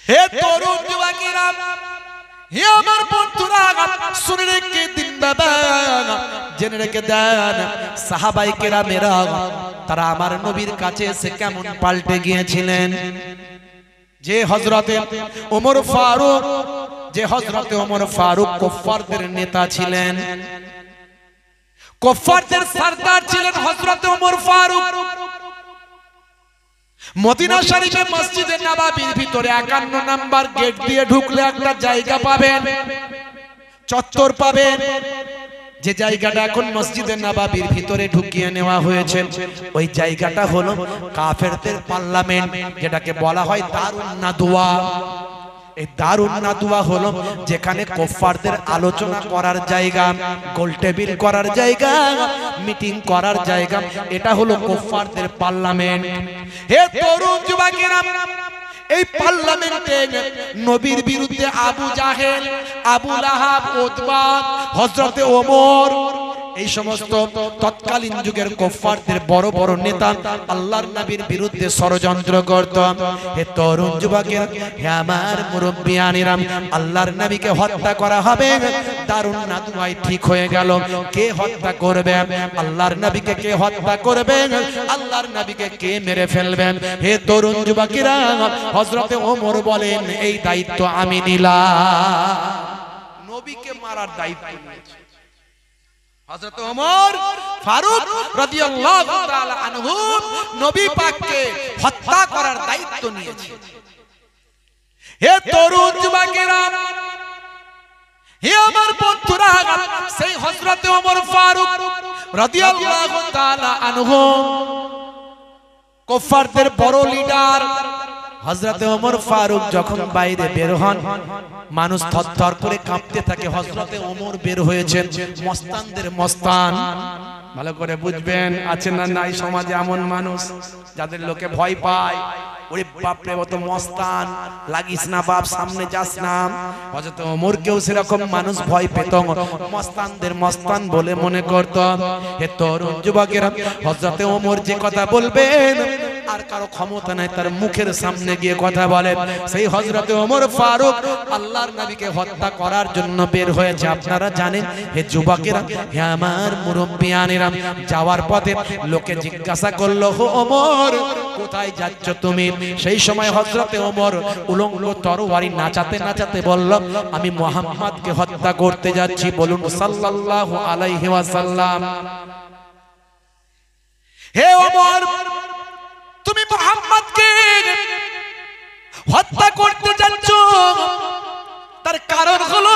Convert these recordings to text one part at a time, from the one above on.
হে তরুণ যুবকেরা, হে আমার বন্ধুরা, শুনে রেখে দিন বাবা, জেনে রেখে দেন সাহাবায়ে কেরামেরা তারা আমার নবীর কাছে এসে কেমন পাল্টে গিয়েছিলেন। যে হযরতে ওমর ফারুক, যে হযরতে ওমর ফারুক কুফফারদের নেতা ছিলেন, কুফফারদের সরদার ছিলেন হযরতে ওমর ফারুক। মদিনা শরীফে মসজিদে নববীর ভিতরে 51 নাম্বার গেট দিয়ে ঢুকলে একটা জায়গা পাবেন, চত্বর পাবেন, যে জায়গাটা এখন মসজিদে নববীর ভিতরে ঢুকিয়ে নেওয়া হয়েছে, ওই জায়গাটা হলো কাফেরদের পার্লামেন্ট, যেটাকে বলা হয় দারুন নাদওয়া। এই দারুন নাদওয়া হলো যেখানে কুফফারদের আলোচনা করার জায়গা, গোল টেবিল করার জায়গা, মিটিং করার জায়গা, এটা হলো কুফফারদের পার্লামেন্ট। হে তরুণ যুবকেরা, এই পার্লামেন্টে নবীর বিরুদ্ধে আবু জাহেল, আবু লাহাব, উতবা, হযরতে ওমর, এই সমস্ত তৎকালীন যুগের কুফফারদের বড় বড় নেতা আল্লাহর নবীর বিরুদ্ধে ষড়যন্ত্র করত। হে তরুণ যুবকেরা, হে আমার মুরব্বিয়ানেরা, আল্লাহর নবীকে হত্যা করা হবে, দারুন নাদওয়ায় ঠিক হয়ে গেল। কে হত্যা করবে আল্লাহর নবীকে? কে হত্যা করবে আল্লাহর নবীকে? কে মেরে ফেলবেন? হে তরুণ যুবকেরা, হযরতে ওমর বলেন এই দায়িত্ব আমি নিলাম। নবীকে মারার দায়িত্ব নিয়েছে হযরত ওমর ফারুক রাদিয়াল্লাহু তাআলা আনহু, নবী পাককে হত্যা করার দায়িত্ব নিয়েছে। হে তরুণ যুবকেরা, হে আমার বন্ধুরা, সেই হযরত ওমর ফারুক রাদিয়াল্লাহু তাআলা আনহু, কুফফারদের বড় লিডার হযরত ওমর ফারুক যখন বাইরে বের হন, মানুষ থরথর করে কাঁপতে থাকে। হযরতে ওমর বের হয়েছেন, মস্তানদের মস্তান। ভালো করে বুঝবেন, আছে না নাই সমাজে এমন মানুষ যাদের লোকে ভয় পায়, ওরে বাপ রে কত মস্তান, লাগিস না বাপ, সামনে যাস না। হযরত ওমরকেও সেরকম মানুষ ভয় পেত, মস্তানদের মস্তান বলে মনে করত। হে তরুণ যুবকেরা, হযরতে ওমর যে কথা বলবেন আর কারো ক্ষমতা নাই তার মুখের সামনে গিয়ে কথা বলেন। সেই হযরতে ওমর ফারুক আল্লাহর নবীকে হত্যা করার জন্য বের হয়েছে। আপনারা জানেন, হে যুবকেরা, হে আমার মুরব্বিয়ানেরা, যাওয়ার পথে লোকে জিজ্ঞাসা করলো, হো ওমর কোথায় যাচ্ছ তুমি? সেই সময় হযরতে ওমর উলঙ্গ তরবারি নাচাতে নাচাতে বলল, আমি মুহাম্মদকে হত্যা করতে যাচ্ছি। বলুন সাল্লাল্লাহু আলাইহি ওয়াসাল্লাম। হে ওমর, তুমি মুহাম্মদকে হত্যা করতে যাচ্ছ, তার কারণ হলো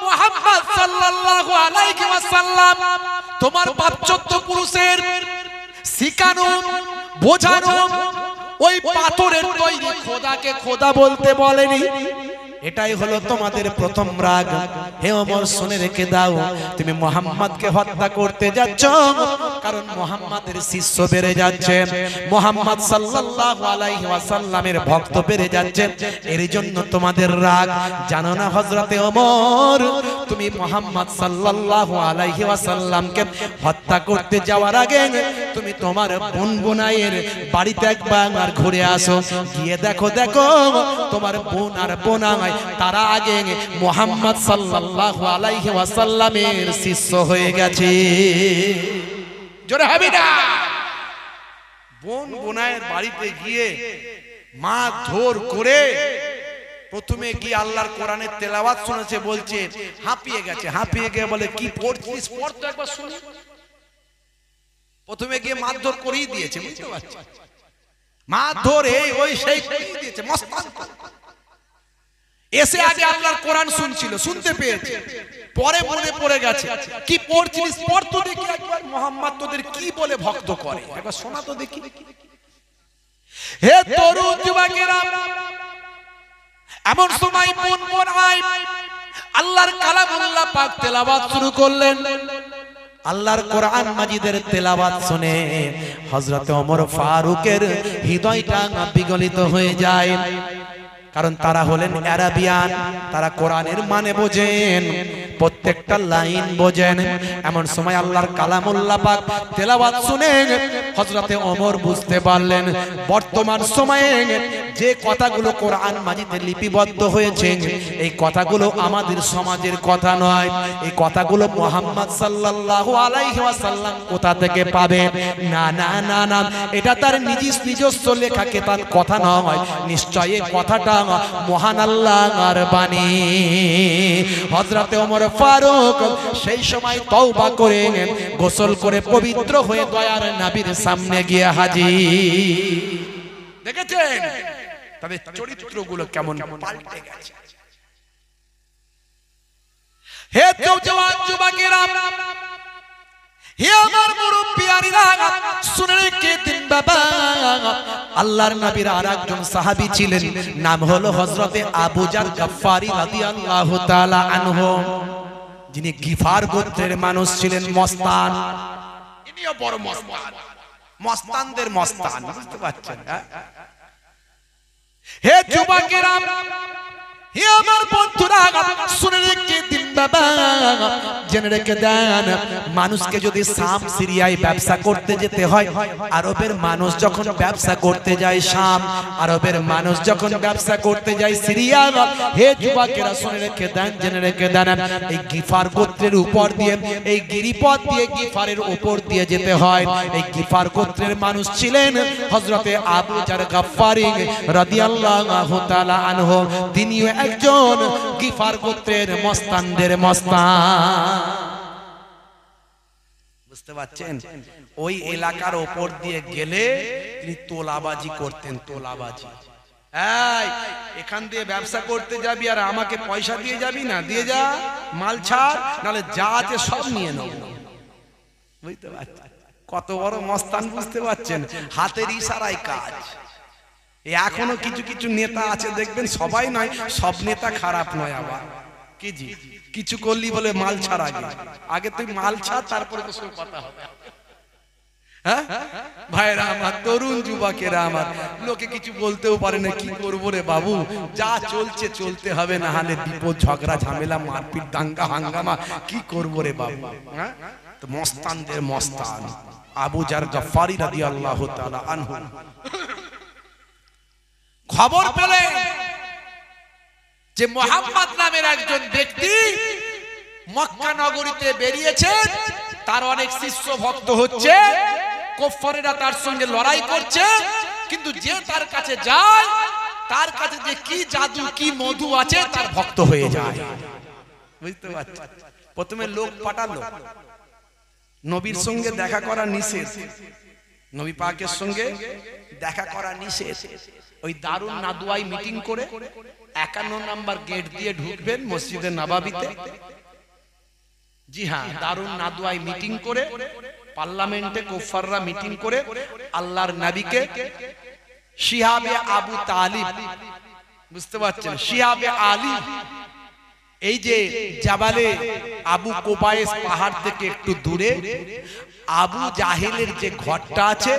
মুহাম্মদ সাল্লাল্লাহু আলাইহি ওয়াসাল্লাম তোমার 14 পুরুষের শিখানো, বোঝানো ওই পাথরের তৈরি খোদাকে খোদা বলতে বলেনি। এটাই হলো তোমাদের প্রথম রাগ। হে ওমর, শুনে রেখে দাও, তুমি মুহাম্মদকে হত্যা করতে যাচ্ছ কারণ মুহাম্মাদের শিষ্য বেড়ে যাচ্ছে, মুহাম্মদ সাল্লাল্লাহু আলাইহি ওয়াসাল্লামের ভক্ত বেড়ে যাচ্ছে, এর জন্য তোমাদের রাগ। জানো না হযরতে ওমর, তুমি মুহাম্মদ সাল্লাল্লাহু আলাইহি ওয়াসাল্লামকে হত্যা করতে যাওয়ার আগে তুমি তোমার বোন বোনাইয়ের বাড়িতে একবার ঘুরে আসো, গিয়ে দেখো তোমার বোন আর বোনাই তারা আগে মুহাম্মদ সাল্লাল্লাহু আলাইহি ওয়াসাল্লামের শিষ্য হয়ে গেছে। জোরে হবে না? বোন বোনাইয়ের বাড়িতে গিয়ে মা ধর করে প্রথমে গিয়ে আল্লাহর কোরআনের তেলাওয়াত শুনেছে, বলছে হাঁপিয়ে গেছে। হাঁপিয়ে গিয়ে বলে, কি পড়ছিস? পড় তো একবার শুনি। প্রথমে গিয়ে মারধর করেই দিয়েছে, বুঝতে পারছি, মারধর এই ওই সেই করেই দিয়েছে। মস্তান এসে আগে আল্লাহর কোরআন শুনছিল, শুনতে পেয়েছে, পরে মনে পড়ে গেছে, কি পড়ছিস? পড় তো দেখি একবার, মুহাম্মদ তোদের কি বলে ভক্ত করে, একবার শোনা তো দেখি। হে তরুণ যুবকেরা, এমন সময় বোন বোনাই আল্লাহর কালামুল্লাহ পাক তেলাওয়াত শুরু করলেন। আল্লাহর কোরআন মাজিদের তেলাওয়াত শুনে হযরত ওমর ফারুকের হৃদয়টা বিগলিত হয়ে যায়। কারণ তারা হলেন আরাবিয়ান, তারা কোরআনের মানে বোঝেন, প্রত্যেকটা লাইন বোঝেন। এমন সময় আল্লাহর কালামুল্লাহ পাক তেলাওয়াত শুনে হযরতে ওমর বুঝতে পারলেন বর্তমান সময়ে যে কথাগুলো কোরআন মাজিদে লিপিবদ্ধ হয়েছে এই কথাগুলো আমাদের সমাজের কথা নয়, এই কথাগুলো মুহাম্মদ সাল্লাল্লাহু আলাইহি ওয়াসাল্লাম কোথা থেকে পাবে? না না না না, এটা তার নিজস্ব লেখা কেতাব কথা নয়, নিশ্চয়ই এই কথাটা মহান আল্লাহর বাণী। হযরতে ওমর ফারুক সেই সময় তওবা করে গোসল করে পবিত্র হয়ে দয়ার নবীর সামনে গিয়ে হাজির। দেখেছেন তাদের চরিত্রগুলো কেমন পাল্টে গেছে। হে জওয়ান যুবকেরা, হে আমার মুরব্বিয়ারা, শুনে রেখে দিন বাবা, আল্লাহর নবীর আরেকজন সাহাবী ছিলেন, নাম হলো হযরতে আবু জার গফফারি রাদিয়াল্লাহু তাআলা আনহু, যিনি গিফার গোত্রের মানুষ ছিলেন, মস্তান। ইনিও বড় মস্তান, মস্তানদের মস্তান, বুঝতে পারছেন? হে যুবকেরা, হে আমার বন্ধুরা, শুনে রেখে দিন বাবা, জেনে রেখে দেন, মানুষকে যদি শাম সিরিয়ায় ব্যবসা করতে যেতে হয়, আরবের মানুষ যখন ব্যবসা করতে যায় শাম, আরবের মানুষ যখন ব্যবসা করতে যায় সিরিয়া, হে যুবকেরা শুনে রেখে দেন, জেনে রেখে দেন, এই গিফার গোত্রের উপর দিয়ে, এই গিরিপথ দিয়ে গিফারের উপর দিয়ে যেতে হয়। এই গিফার গোত্রের মানুষ ছিলেন হযরতে আবু জার গফফারি রাদিয়াল্লাহু তাআলা আনহু, তিনিও একজন গিফার গোত্রের মস্তানদের মস্তান। বুঝতে পারছেন? ওই এলাকার উপর দিয়ে গেলে তিনি তোলাবাজি করতেন, তোলাবাজি। এই এখান দিয়ে ব্যবসা করতে যাবি আর আমাকে পয়সা দিয়ে যাবি না, দিয়ে যা, মাল ছাড়, নালে যা আছে সব নিয়ে নেব। বুঝতে পারছেন কত বড় মস্তান? বুঝতে পারছেন? হাতের ইশারায় কাজ। এখনো কিছু কিছু নেতা আছে দেখবেন, সবাই নয়, সব নেতা খারাপ নয়, আবার কি জি কিছু করলি বলে মাল ছাড়, আগে তুই মাল ছাড়, তারপরে তো সব কথা হবে। হ্যাঁ ভাইরা আমার, তরুণ যুবকেরা আমার, লোকে কিছু বলতেও পারে না, কি করবো রে বাবু, যা চলছে চলতে হবে, না হলে বিপদ, ঝগড়া, ঝামেলা, মারপিট, দাঙ্গা হাঙ্গামা, কি করবো রে বাবু। হ্যাঁ, তো মস্তানদের মস্তান আবু জার গফফারি রাদিয়াল্লাহু তাআলা আনহু খবর পেলেন যে মুহাম্মদ নামের একজন ব্যক্তি মক্কা নগরীতে বেরিয়েছেন, তার অনেক শিষ্য ভক্ত হচ্ছে, কুফারেরা তার সঙ্গে লড়াই করছে, কিন্তু যে তার কাছে যায়, তার কাছে যে কি জাদু, কি মধু আছে, তার ভক্ত হয়ে যায়। বুঝতে পারছেন? প্রথমে লোক পাঠালো, নবীর সঙ্গে দেখা করা নিষেধ, নবী পাকের সঙ্গে দেখা করা নিষেধ। ওই দারুন নাদওয়ায় মিটিং করে 51 নাম্বার গেট দিয়ে ঢুকবেন মসজিদে নববীতে। জি হ্যাঁ, দারুন নাদওয়ায় মিটিং করে, পার্লামেন্টে কুফাররা মিটিং করে আল্লাহর নবীকে শিহাবে আবু তালিব, বুঝতে পারছেন, শিহাবে আলী, এই যে জাবালে আবু কোবায়েস পাহাড় থেকে একটু দূরে আবু জাহেলের যে ঘরটা আছে,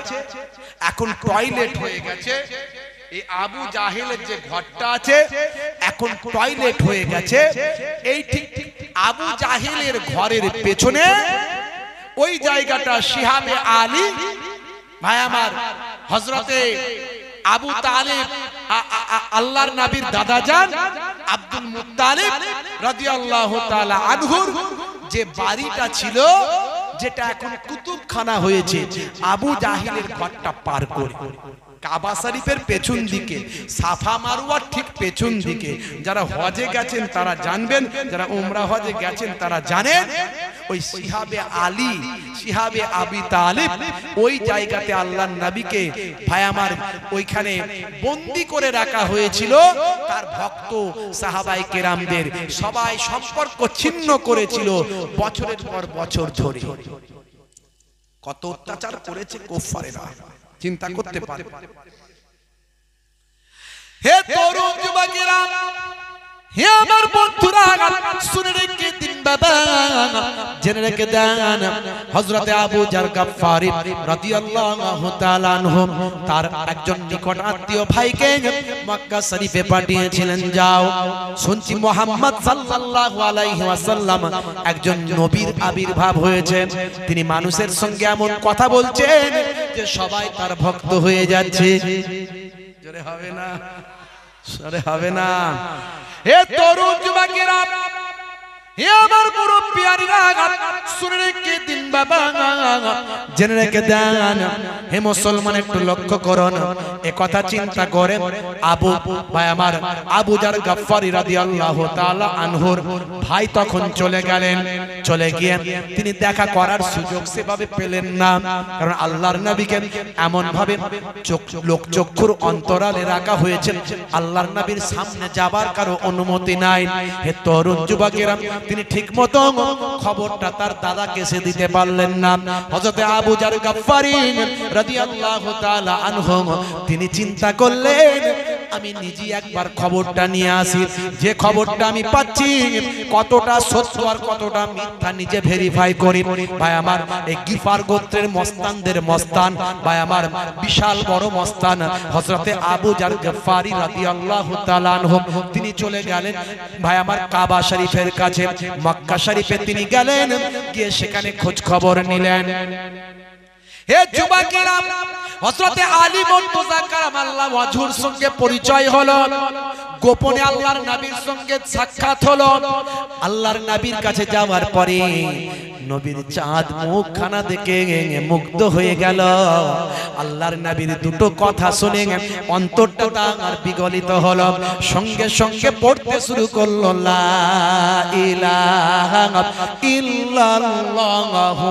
এখন টয়লেট হয়ে গেছে, এই আবু জাহেলের যে ঘরটা আছে এখন টয়লেট হয়ে গেছে, এই ঠিক আবু জাহেলের ঘরের পেছনে ওই জায়গাটা শিহাবে আলী, ভাই আমার, হযরতে আবু তালিব, আল্লাহর নবীর দাদাজান আব্দুল মুত্তালিব রাদিয়াল্লাহু তাআলা আনহুর যে বাড়িটা ছিল, যেটা এখন কুতুবখানা হয়েছে, আবু জাহিলের ঘরটা পার করে কাবা শরীফের পেছন দিকে, সাফা মারওয়ার ঠিক পেছন দিকে। যারা হজে গেছেন তারা জানবেন, যারা উমরা হজে গেছেন তারা জানেন, ওই শিহাবে আলী, শিহাবে আবি তালিব, ওই জায়গাতে আল্লাহর নবীকে ভাই আমার ওইখানে বন্দী করে রাখা হয়েছিল। তার ভক্ত সাহাবায়ে কেরামদের সবাই সম্পর্ক ছিন্ন করেছিল বছরের পর বছর ধরে। কত অত্যাচার করেছে কুফারেরা, চিন্তা করতে পারে। হে তরুণ যুবকেরা, হে আমার বন্ধুরা, শুনে রেখে দিন বাবা জেনে রেখে দেন হযরতে আবু জার গাফফারী রাদিয়াল্লাহু তাআলা আনহু তার একজন নিকট আত্মীয় ভাইকে মক্কা শরীফে পাঠিয়েছিলেন, যাও শুনছি মুহাম্মদ সাল্লাল্লাহু আলাইহি ওয়াসাল্লাম একজন নবীর আবির্ভাব হয়েছে, তিনি মানুষের সঙ্গে এমন কথা বলছেন যে সবাই তার ভক্ত হয়ে যাচ্ছে। জোরে হবে না, জোরে হবে না। হে তরুণ যুবকেরা, হে আমার মুরব্বিয়ারা, শুনে রেখে দিন বাবা, জেনে রেখে দেন। হে মুসলমান, একটু লক্ষ্য করুন, এ কথা চিন্তা করে আবু ভাই আমার আবু জার গাফফারী রাদিয়াল্লাহু তাআলা আনহুর ভাই তখন চলে গেলেন। চলে গিয়ে তিনি দেখা করার সুযোগ সেভাবে পেলেন না, কারণ আল্লাহর নবীকে এমন ভাবে লোক চক্ষুর অন্তরালে রাখা হয়েছে, আল্লাহর নবীর সামনে যাবার কারো অনুমতি নাই। হে তরুণ যুবকেরা, তিনি ঠিকমতো খবরটা তার দাদাকে সে দিতে পারলেন না। হযরতে আবু জার গাফফারী রাদিয়াল্লাহু তাআলা আনহু তিনি চিন্তা করলেন, আমি নিজে একবার খবরটা নিয়ে আসি, যে খবরটা আমি পাচ্ছি কতটা সত্য আর কতটা মিথ্যা নিজে ভেরিফাই করি। ভাই আমার, এই গিফার গোত্রের মস্তানদের মস্তান, ভাই আমার বিশাল বড় মস্তান হযরতে আবু জার গাফফারী রাদিয়াল্লাহু তাআলা আনহু তিনি চলে গেলেন ভাই আমার কাবা শরীফের কাছে, মক্কা শরীফে তিনি গেলেন, গিয়ে সেখানে খোঁজ খবর নিলেন। হে যুবকেরা, হযরতে আলী মুর্তজা কারামাল্লাহু ওয়াজহুর সঙ্গে পরিচয় হলো, গোপনে আল্লাহর নবীর সঙ্গে সাক্ষাৎ হলো। আল্লাহর নবীর কাছে যাওয়ার পরে নবীর চাঁদ মুখখানা দেখে মুগ্ধ হয়ে গেল। আল্লাহর নবীর দুটো কথা শুনে অন্তরটা তার বিগলিত হলো, সঙ্গে সঙ্গে পড়তে শুরু করলো, লা ইলাহা ইল্লাল্লাহু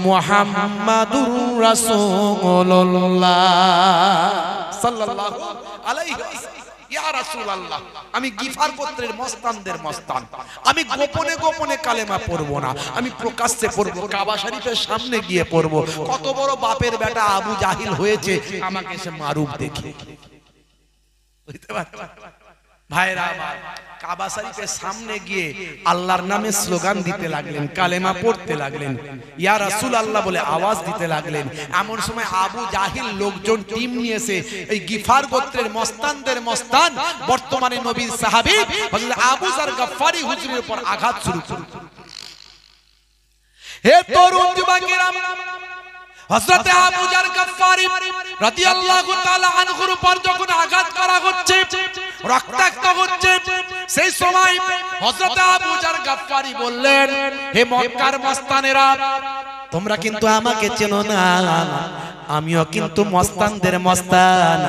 মুহাম্মাদুর রাসূলুল্লাহ সাল্লাল্লাহু আলাইহি ওয়াসাল্লাম। ইয়া রাসূলুল্লাহ, আমি গিফার গোত্রের মস্তানদের মস্তান, আমি গোপনে গোপনে কালেমা পড়বো না, আমি প্রকাশ্যে পড়বো, কাবা শরীফের সামনে গিয়ে পড়বো। কত বড় বাপের বেটা আবু জাহিল হয়েছে, আমাকে সে মারুফ দেখে। বুঝতে পারছেন ভাইরা আমার, কাবা শরীফের সামনে গিয়ে আল্লাহর নামে স্লোগান দিতে লাগলেন, কালেমা পড়তে লাগলেন, ইয়া রাসূলুল্লাহ বলে আওয়াজ দিতে লাগলেন। এমন সময় আবু জাহিল লোকজন টিম নিয়ে এসে এই গিফার গোত্রের মস্তানদের মস্তান বর্তমানে নবীর সাহাবী হযরত আবু জার গাফফারী হুজুরের উপর আঘাত শুরু করল। হে তরুণ যুবকেরা, হযরতে আবু জার গাফফারী রাদিয়াল্লাহু তাআলা আনহুর উপর যখন আঘাত করা হচ্ছে, রক্তাক্ত হচ্ছে, সেই সময় হযরতে আবু জার গাফফারী বললেন, হে মক্কার মস্তানেরা, তোমরা কিন্তু আমাকে চেনো না, আমিও কিন্তু মস্তানদের মস্তান।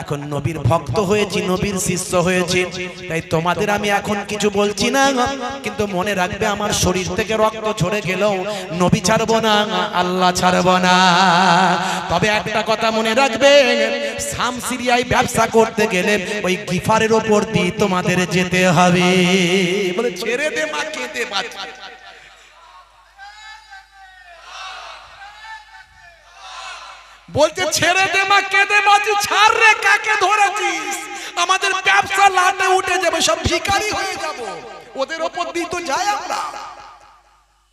এখন নবীর ভক্ত হয়েছি, নবীর শিষ্য হয়েছি, তাই তোমাদের আমি এখন কিছু বলছি না, কিন্তু মনে রাখবে আমার শরীর থেকে রক্ত ঝরে গেলেও নবী ছাড়বো না, আল্লাহ ছাড়বো না। তবে একটা কথা মনে রাখবে, শাম সিরিয়ায় ব্যবসা করতে গেলে ওই গিফারের উপর দিয়ে তোমাদের যেতে হবে। বলে ছেড়ে দে মা, কেঁদে বাঁচা। বলতে ছেড়ে দে মা, কেঁদে বাঁচি, ছাড় রে, কাকে ধরেছিস? আমাদের ব্যবসা লাটে উঠে যাবে, সব ভিখারি হয়ে যাব, ওদের উপর দিয়ে তো যাই আমরা।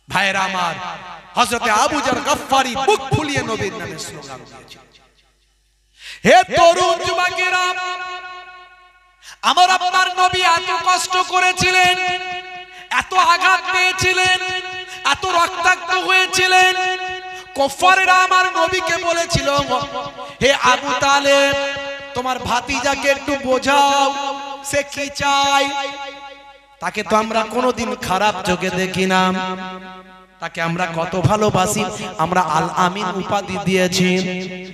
ভাইরা আমার, হযরতে আবু জার গাফফারী মুখ ফুলিয়ে নবীর নামে স্লোগান দিয়েছে। হে তরুণ যুবকেরা, আমার আপনার নবী এত কষ্ট করেছিলেন, এত আঘাত পেয়েছিলেন, এত রক্তাক্ত হয়েছিলেন, কুফাররা আমার নবীকে বলেছিল, হে আবু তালেব, তোমার ভাতিজাকে একটু বোঝাও, সে কি চায়। তাকে তো আমরা কোনোদিন খারাপ চোখে দেখি না, তাকে আমরা কত ভালোবাসি, আমরা আল আমিন উপাধি দিয়েছি।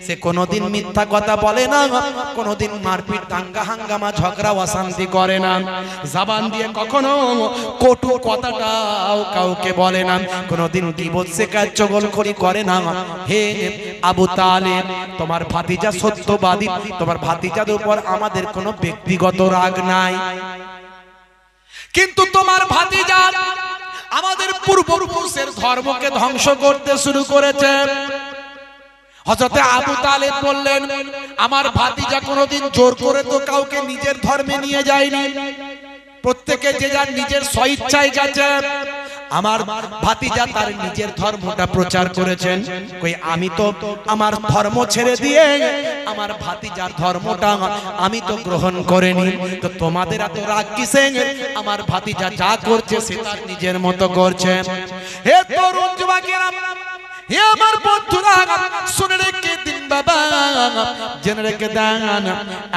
সে কোনোদিন মিথ্যা কথা বলে না, কোনোদিন মারপিট দাঙ্গা হাঙ্গামা ঝগড়া অশান্তি করে না, জবান দিয়ে কখনো কটু কথাটাও কাউকে বলে না, কোনোদিন গীবত শিকার চগলখড়ি করে না। হে আবু তালেব, তোমার ভাতিজা সত্যবাদী, তোমার ভাতিজার উপর আমাদের কোনো ব্যক্তিগত রাগ নাই, কিন্তু তোমার ভাতিজা আমাদের পূর্বপুরুষের ধর্মকে ধ্বংস করতে শুরু করেছে। হযরতে আবু তালেব বললেন, আমার ভাতিজা কোনোদিন জোর করে তো কাউকে নিজের ধর্মে নিয়ে যায়নি, প্রত্যেকে যে যার নিজের স্বইচ্ছায় গেছে। আমার ভাতিজা তার নিজের ধর্মটা প্রচার করেছেন, কই আমি তো আমার ধর্ম ছেড়ে দিয়ে আমার ভাতিজার ধর্মটা আমি তো গ্রহণ করিনি, তো তোমাদের এত রাগ কিসে? আমার ভাতিজা যা করছে সে তার নিজের মতো করছে। হে তরুণ যুবকেরা, হে আমার বন্ধুরা, শুনে রেখে দিন বাবা, জেনে রেখে দেন।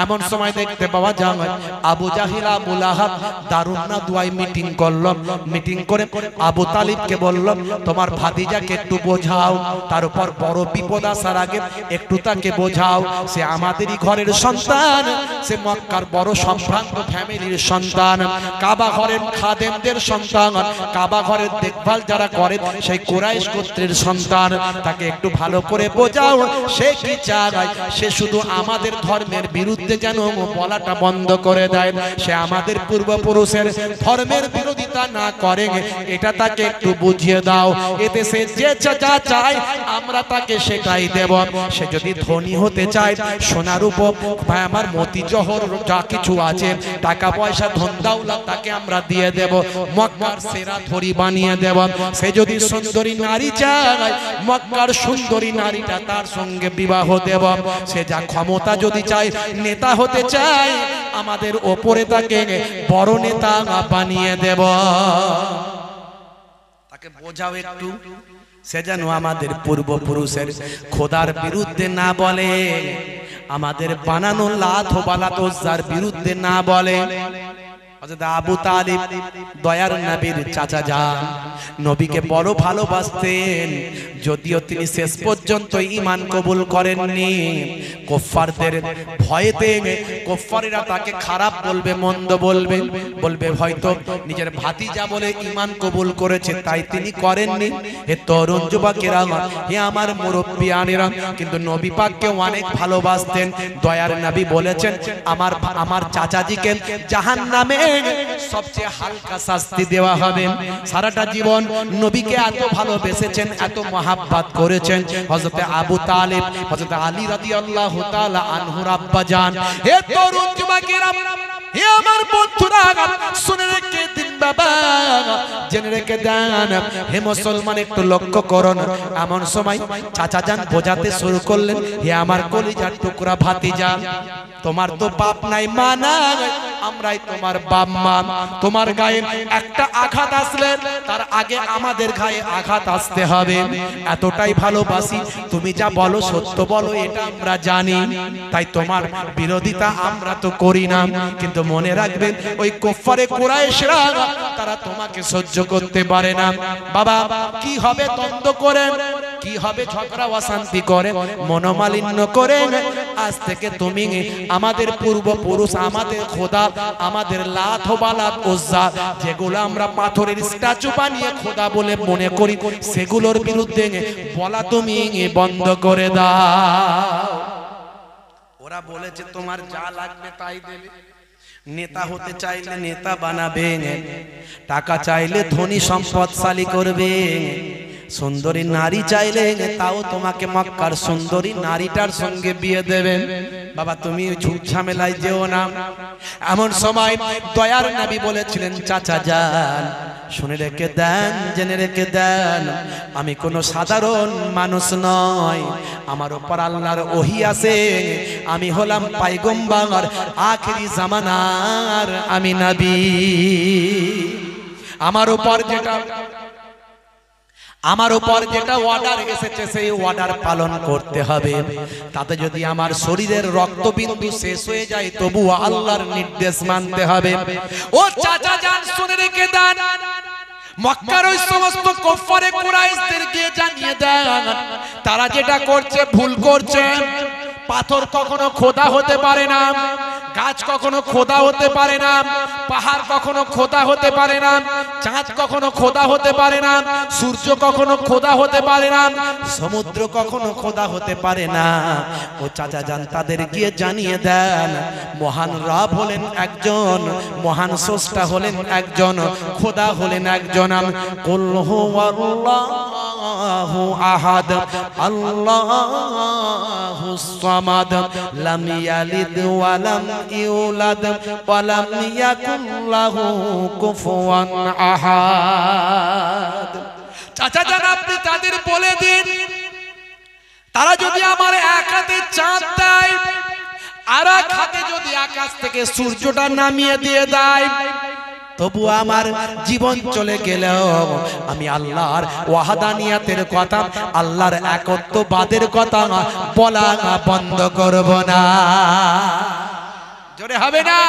এমন সময় দেখতে পাওয়া যায় আবু জাহিল আবু লাহাব দারুন না দুয়াই মিটিং করল। মিটিং করে আবু তালিবকে বলল, তোমার ভাতিজাকে একটু বোঝাও, তার উপর বড় বিপদ আসার আগে একটু তাকে বোঝাও। সে আমাদেরই ঘরের সন্তান, সে মক্কার বড় সম্ভ্রান্ত ফ্যামিলির সন্তান, কাবা ঘরের খাদেমদের সন্তান, কাবা ঘরের দেখভাল যারা করে সেই কুরাইশ গোত্রের সন্তান। তাকে একটু ভালো করে বোঝাও, সে কি চায়? সে শুধু আমাদের ধর্মের বিরুদ্ধে যেন বলাটা বন্ধ করে দেয়, সে আমাদের পূর্বপুরুষের ধর্মের বিরোধিতা না করে, এটা তাকে একটু বুঝিয়ে দাও। এতে সে যে যা চায় আমরা তাকে সেটাই দেব। সে যদি ধনী হতে চায়, সোনার উপর ভাই আমার মতি জহর যা কিছু আছে, টাকা পয়সা ধন দৌলত তাকে আমরা দিয়ে দেব, মক্কার সেরা ধরি বানিয়ে দেব। সে যদি সুন্দরী নারী চায়, মক্কার সুন্দরী নারীটা তার সঙ্গে বিবাহ দেব। সে যা ক্ষমতা যদি চায়, নেতা হতে চায়, আমাদের ওপরে তাকে বড় নেতা বানিয়ে দেব। তাকে বোঝাও একটু, সে যেন আমাদের পূর্বপুরুষের খোদার বিরুদ্ধে না বলে, আমাদের বানানো লাত ও বালাত ওজ্জার বিরুদ্ধে না বলে। হযরত আবু তালিব দয়ার নবীর চাচা যান, নবীকে বড় ভালোবাসতেন, যদিও তিনি শেষ পর্যন্ত ঈমান কবুল করেননি। কুফফারদের ভয়েতে কুফফারেরা তাকে খারাপ বলবে, মন্দ বলবে, বলবে হয়তো নিজের ভাতিজা বলে ঈমান কবুল করেছে তাই তিনি করেননি। হে তরুণ যুবকেরা, হে আমার মুরব্বিয়ানেরা, কিন্তু নবী পাককে অনেক ভালোবাসতেন। দয়ার নবী বলেছেন, আমার চাচাজিকে জাহান্নামে সবচেয়ে হালকা শাস্তি দেওয়া হবে। সারাটা জীবন নবীকে এত ভালোবেসেছেন, এত মহাব্বত করেছেন হযরত আবু তালিব, হযরত আলী রাদিয়াল্লাহু তাআলা আনহুর আব্বা জান। হে তরুণ যুবকেরা, হে আমার বন্ধুরা, শুনে রেখে দিন বাবা, জেনে রেখে দেন। হে মুসলমান, একটু লক্ষ্য করুন। এমন সময় চাচা জান বোঝাতে শুরু করলেন, হে আমার কলিজার টুকরা ভাতিজা, তোমার তো বাপ নাই মা নাই, আমরাই তোমার বাপ মা। তোমার গায়ে একটা আঘাত আসলে তার আগে আমাদের গায়ে আঘাত আসতে হবে, এতটাই ভালোবাসি। তুমি যা বলো সত্য বলো, এটা আমরা জানি, তাই তোমার বিরোধিতা আমরা তো করি না। কিন্তু মনে রাখবেন, ওই কুফফারে কুরাইশরা তারা তোমাকে সহ্য করতে পারে না। বাবা, কি হবে দ্বন্দ্ব করে, কি হবে ঝগড়া অশান্তি করে, মনোমালিন্য করে, আজ থেকে তুমি আমাদের পূর্বপুরুষ, আমাদের খোদা, আমাদের লাত ও বালাত ওজ্জা, যেগুলো আমরা পাথরের স্ট্যাচু বানিয়ে খোদা বলে মনে করি, সেগুলোর বিরুদ্ধে বলা তুমি বন্ধ করে দাও। ওরা বলেছে তোমার যা লাগবে তাই দেবে, নেতা হতে চাইলে নেতা বানাবে, টাকা চাইলে ধনী সম্পদশালী করবে, সুন্দরী নারী চাইলে তাও তোমাকে মক্কার সুন্দরী নারীটার সঙ্গে বিয়ে দেবেন। বাবা, তুমি ঝুট ঝামেলায় যেও না। এমন সময় দয়ার নবী বলেছিলেন, চাচা যান, শুনে রেখে দেন, জেনে রেখে দেন, আমি কোনো সাধারণ মানুষ নয়, আমার উপর আল্লাহর ওহী আছে, আমি হলাম পয়গম্বর, আখিরি জামানার আমি নবী। আমার উপর যেটা অর্ডার এসেছে সেই অর্ডার পালন করতে হবে। তাতে যদি আমার শরীরের রক্তবিন্দু শেষ হয়ে যায় তবু আল্লাহর নির্দেশ মানতে হবে। ও চাচা জান, শুনে রেখে দেন, মক্কার ওই সমস্ত কুফফারে কুরাইশদেরকে জানিয়ে দেন, তারা যেটা করছে ভুল করছে। পাথর কখনো খোদা হতে পারে না, গাছ কখনো খোদা হতে পারে না, পাহাড় কখনো খোদা হতে পারে না, চাঁদ কখনো খোদা হতে পারে না, সূর্য কখনো খোদা হতে পারে না, সমুদ্র কখনো খোদা হতে পারে না। ও চাচা জান, তাদের গিয়ে জানিয়ে দেন, মহান রব হলেন একজন, মহান স্রষ্টা হলেন একজন, খোদা হলেন একজন। কুল হুয়াল্লাহু আহাদ আল্লাহুস সামাদ লাম ইয়ালিদ ওয়া লাম ইউলাদ ওয়া লাম ইয়াকুল লাহু কুফুয়ান আহাদ। চাচা জান আপনি তাদের বলে দিন, তারা যদি আমার এক হাতে চাঁদ দেয় আর এক হাতে যদি আকাশ থেকে সূর্যটা নামিয়ে দিয়ে দেয়, তবু আমার জীবন চলে গেলেও আমি আল্লাহর ওয়াহদানিয়াতের কথা, আল্লাহর একত্ববাদের কথা বলা বন্ধ করব না। জোরে হবে না?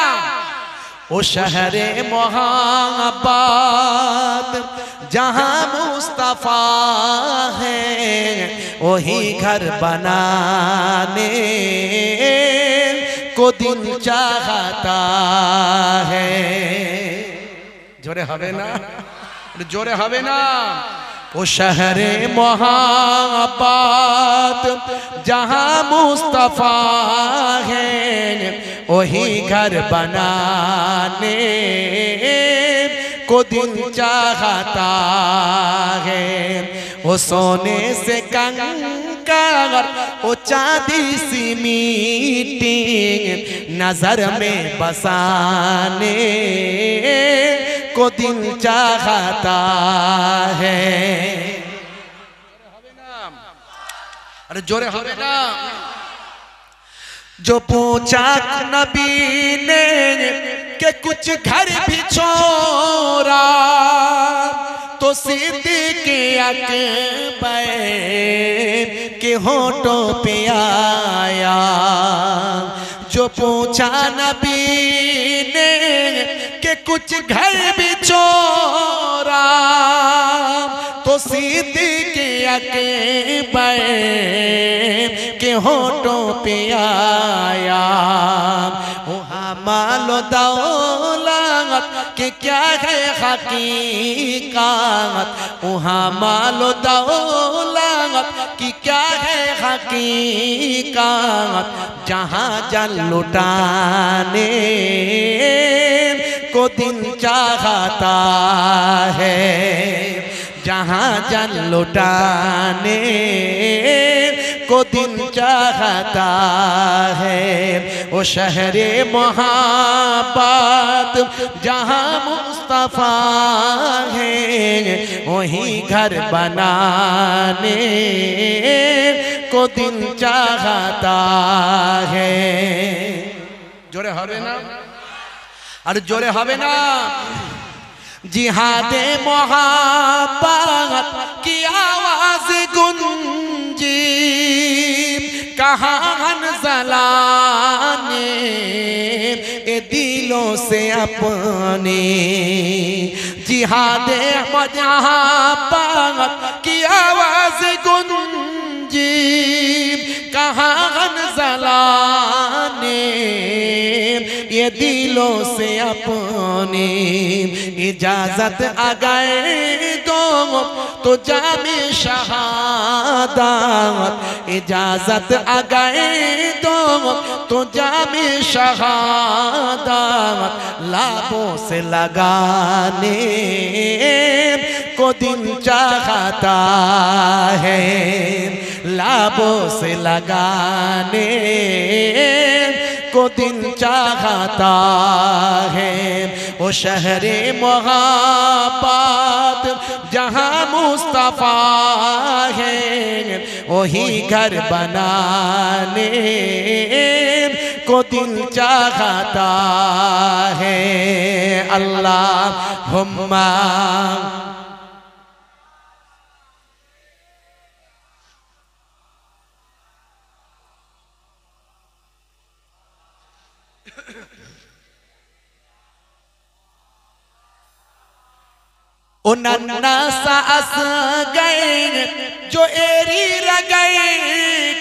ও শহরে মোহাব্বত जहाँ मुस्तफा है वही घर बनाने को दिल चाहता है। जोरे हवे ना, जोरे हवे ना। ओ शहरे मोहब्बत जहाँ मुस्तफा है वही घर बनाने को दिल चाहता है। वो सोने से कंकर वो चांदी सी मिट्टी नजर में बसाने को दिल चाहता है। अरे जोरे होवे ना। जो पूछा नबी ने कि कुछ घर भी छोड़ा तो सिद्दीक़ अकबर के होठों पे आया। जो पूछा नबी ने कि कुछ घर भी छोड़ा तो सिद्दीक़ अकबर के होठों पे आया। मालो दौलत के क्या है हकीकत, वहाँ मालो दौलत की क्या है हकीकत, जहाँ जल लुटाने को दिल चाहता है, जहाँ जल लुटाने को दिल चाहता है। वो शहरे मोहब्बत जहाँ मुस्तफा है वही घर बनाने को दिल चाहता है। जोरे हवे ना, अरे जोरे हवे ना। जिहादे मोहब्बत की आवाज गुंजी कहाँ हंज़ला ने ए दिलों से अपने। जिहादे मोहब्बत की आवाज गुंजी कहाँ हंज़ला ने ये दिलों से अपने। इजाजत आ गए तो जामे शहादत, इजाजत आ गए तो जामे शहादत, लाबों से लगाने को दिल चाहता है, लाबों से लगाने को दिल चाहता है। वो शहरे मोहब्बत जहाँ मुस्तफा है वही घर बनाने को दिल चाहता है। अल्लाहुम्मा ओ नन्ना सास गए जो एरी रगए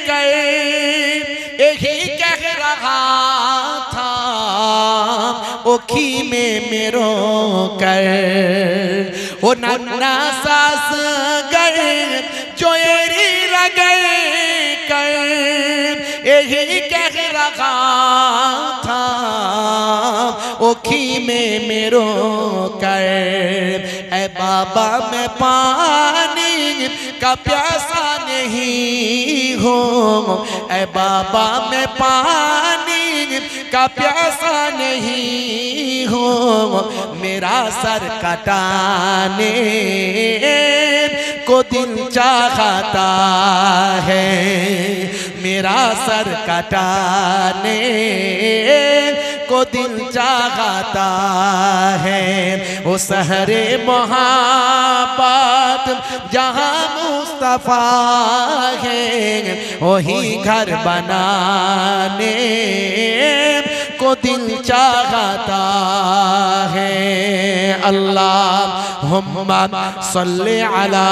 गए यही कह रहा था ओ खी में मेरो कर। ओ नन्ना सास गए जो एरी रगए गए यही कह रहा था ओ खी में मेरो कर। बाबा मैं पानी का प्यासा नहीं हूँ, ऐ बाबा मैं पानी का प्यासा नहीं हूँ, मेरा सर कटाने को दिल चाहता है, मेरा सर कटाने को दिल चाहता है। वो सहरे मोहब्बत जहाँ मुस्तफा है, वही घर बनाने को दिल चाहता है। अल्लाहुम्मा सल्ली अला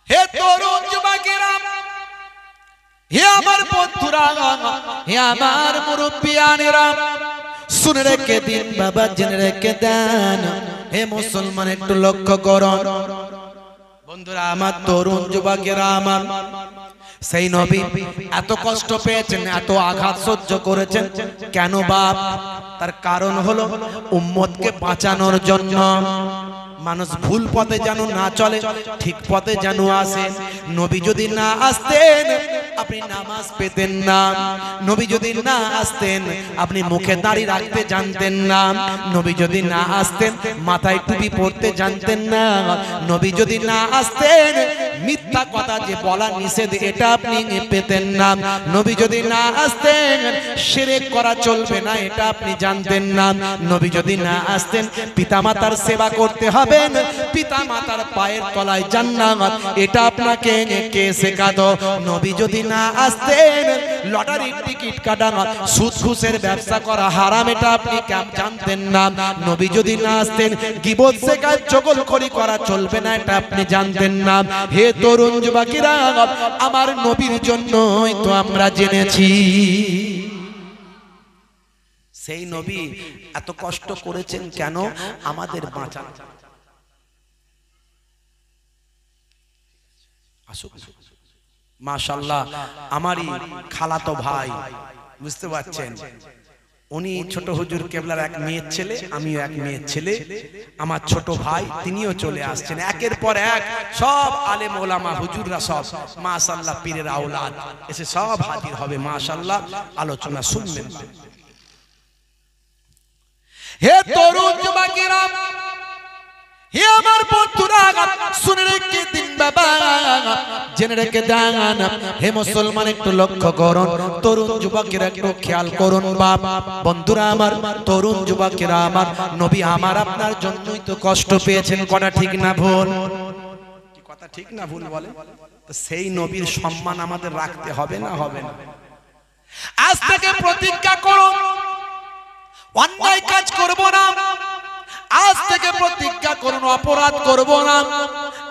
हे तरुण যুবকেরা, হে আমার বন্ধুরা, হে আমার মুরব্বিয়ানেরা, শুনে রেখে দিন বাবা, জেনে রেখে দেন। হে মুসলমান একটু লক্ষ্য করুন বন্ধুরা, আমার তরুণ যুবকেরা, আমার সেই নবী এত কষ্ট পেয়েছেন, এত আঘাত সহ্য করেছেন কেন বাপ? তার কারণ হলো উম্মতকে বাঁচানোর জন্য। মানুষ ভুল পথে যেন না চলে, ঠিক পথে যেন আসে। নবী যদি না আসতেন আপনি নামাজ পেতেন না, নবী যদি না আসতেন আপনি মুখে দাড়ি রাখতে জানতেন না, নবী যদি না আসতেন মাথায় টুপি পরতে জানতেন না, নবী যদি না আসতেন মিথ্যা কথা যে বলা নিষেধ এটা আপনি পেতেন না, নবী যদি না আসতেন শিরক করা চলবে না এটা আপনি জানতেন না, নবী যদি না আসতেন পিতামাতার সেবা করতে হবে, পিতামাতার পায়ের তলায় জান্নাত এটা আপনাকে কে শেখাতো? নবী যদি না আসতেন লটারির টিকিট কাটা, সুদ ঘুষের ব্যবসা করা হারাম এটা আপনি জানতেন না, নবী যদি না আসতেন গীবত শেখায় চগলখড়ি করা চলবে না এটা আপনি জানতেন না। হে তরুণ যুবকেরা, আমার নবীর জন্যই তো আমরা জেনেছি। সেই নবী এত কষ্ট করেছেন কেন? আমাদের বাঁচানো। মাশাআল্লাহ, আমারই খালাতো ভাই, বুঝতে পারছেন, উনি ছোট হুজুর কেবলার এক মেয়ের ছেলে, আমিও এক মেয়ের ছেলে। আমার ছোট ভাই তিনিও চলে আসছেন, একের পর এক সব আলেম ওলামা হুজুররা সব মাশাআল্লাহ পীরের আওলাদ এসে সব হাজির হবে। মাশাআল্লাহ, আলোচনা শুনবেন। হে তরুণ যুবকেরা, হে আমার বন্ধুরা, শুনে রেখে দিন বাবা, জেনে রেখে দেন। হে মুসলমান একটু লক্ষ্য করুন, তরুণ যুবকেরা একটু খেয়াল করুন বাপ, বন্ধুরা আমার, তরুণ যুবকেরা আমার, নবী আমার আপনার জন্যই তো কষ্ট পেয়েছেন, কথা ঠিক না ভুল? কি কথা ঠিক না ভুল বলে? তো সেই নবীর সম্মান আমাদের রাখতে হবে না হবে না? আজ থেকে প্রতিজ্ঞা করুন অন্যায় কাজ করব না, আজ থেকে প্রতিজ্ঞা করুন অপরাধ করব না,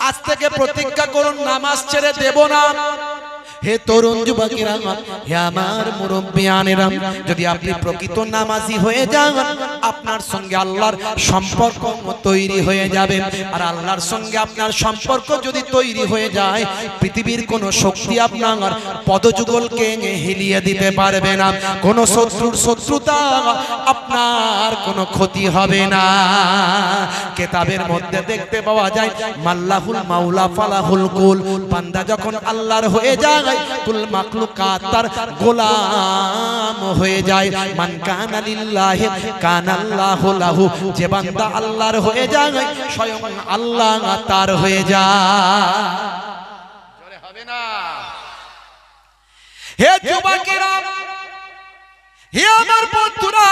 আজ থেকে প্রতিজ্ঞা করুন নামাজ ছেড়ে দেব না। হে তরুণ যুবকেরা, হে আমার মুরব্বিয়ানেরা, যদি আপনি প্রকৃত নামাজি হয়ে যান আপনার সঙ্গে আল্লাহর সম্পর্ক তৈরি হয়ে যাবে, আর আল্লাহর সঙ্গে আপনার সম্পর্ক যদি তৈরি হয়ে যায় পৃথিবীর কোনো শক্তি আপনার পদযুগলকে হিলিয়ে দিতে পারবে না, কোনো শত্রুর শত্রুতা আপনার কোনো ক্ষতি হবে না। কিতাবের মধ্যে দেখতে পাওয়া যায় মাল্লাহুল মাওলা ফালাহুল কুল, বান্দা যখন আল্লাহর হয়ে যায় কুল মাখলুকাত তার গোলাম হয়ে যায়। মান কানা লিল্লাহি কানাল্লাহু লাহু, যে বান্দা আল্লাহর হয়ে যায় স্বয়ং আল্লাহ তার হয়ে যায়। জোরে হবে না? হে যুবকেরা, হে আমার বন্ধুরা,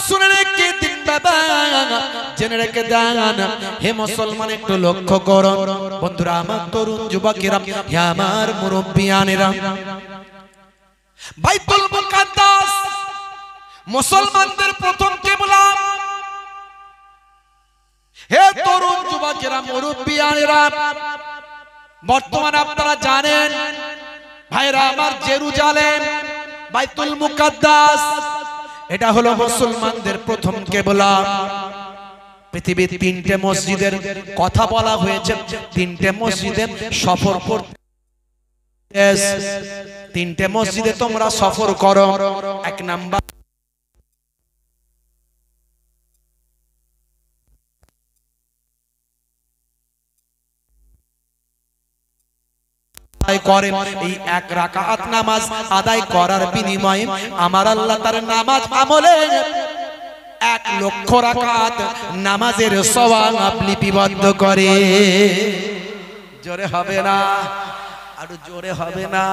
শুনে রেখে দিন বাবা, জেনে রেখে দেন। হে মুসলমান একটু লক্ষ্য করুন বন্ধুরা, আমার তরুণ যুবকেরা, হে আমার মুরব্বিয়ানেরা, বাইতুল মুকাদ্দাস মুসলমানদের প্রথম কিবলা। হে তরুণ যুবকেরা, মুরব্বিয়ানেরা, বর্তমানে আপনারা জানেন ভাইরা আমার, জেরুজালেম বাইতুল মুকাদ্দাস এটা হলো মুসলমানদের প্রথম কিবলা। পৃথিবীর তিনটে মসজিদের কথা বলা হয়েছে, তিনটে মসজিদের সফর করতে তিনটে মসজিদে তোমরা সফর করো। এক নাম্বার করেন, এই এক রাকাত নামাজ আদায় করার বিনিময়ে আমার আল্লাহ তার নামাজ আমলে 1 লক্ষ রাকাত নামাজের সওয়াব লিপিবদ্ধ করে। জোরে হবে না? আরো জোরে হবে না?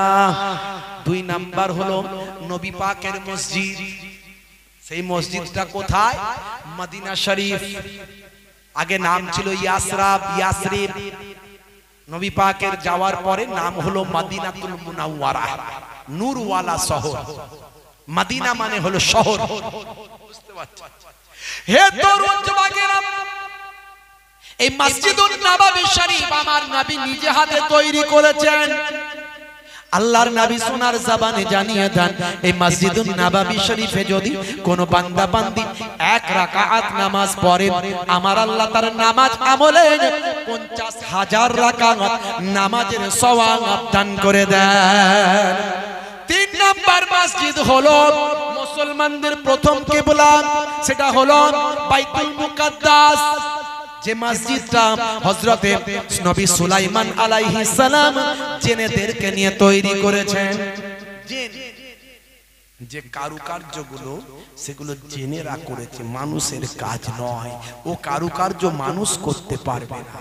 2 নাম্বার হলো নবী পাকের মসজিদ। সেই মসজিদটা কোথায়? মদিনা শরীফ। আগে নাম ছিল ইয়াসরিব। নবী পাকের যাওয়ার পরে নাম হলো মদিনাতুল মুনাওয়ারা, নূরওয়ালা শহর। মদিনা মানে হলো শহর। বুঝতে পারছেন? হে তরুণ যুবকেরা, এই মসজিদুন নববী শরীফ আমার নবী নিজে হাতে তৈরি করেছেন। আল্লাহর নবী সোনার জবানে জানিয়ে দেন, এই মসজিদুন নববী শরীফে যদি কোনো বান্দা বান্দি 1 রাকাত নামাজ পড়ে, আমার আল্লাহ তার নামাজ আমলে 50,000 রাকাত নামাজের সওয়াব দান করে দেন। 3 নাম্বার মসজিদ হলো মুসলমানদের প্রথম কিবলা, সেটা হলো বাইতুল মুকাদ্দাস। যে মসজিদটা হযরতে নবী সুলাইমান আলাইহিস সালাম জিনেদেরকে নিয়ে তৈরি করেছেন। যে কারুকার্যগুলো সেগুলো জিনেরা করেছে, মানুষের কাজ নয়। ও কারুকার্য মানুষ করতে পারবে না।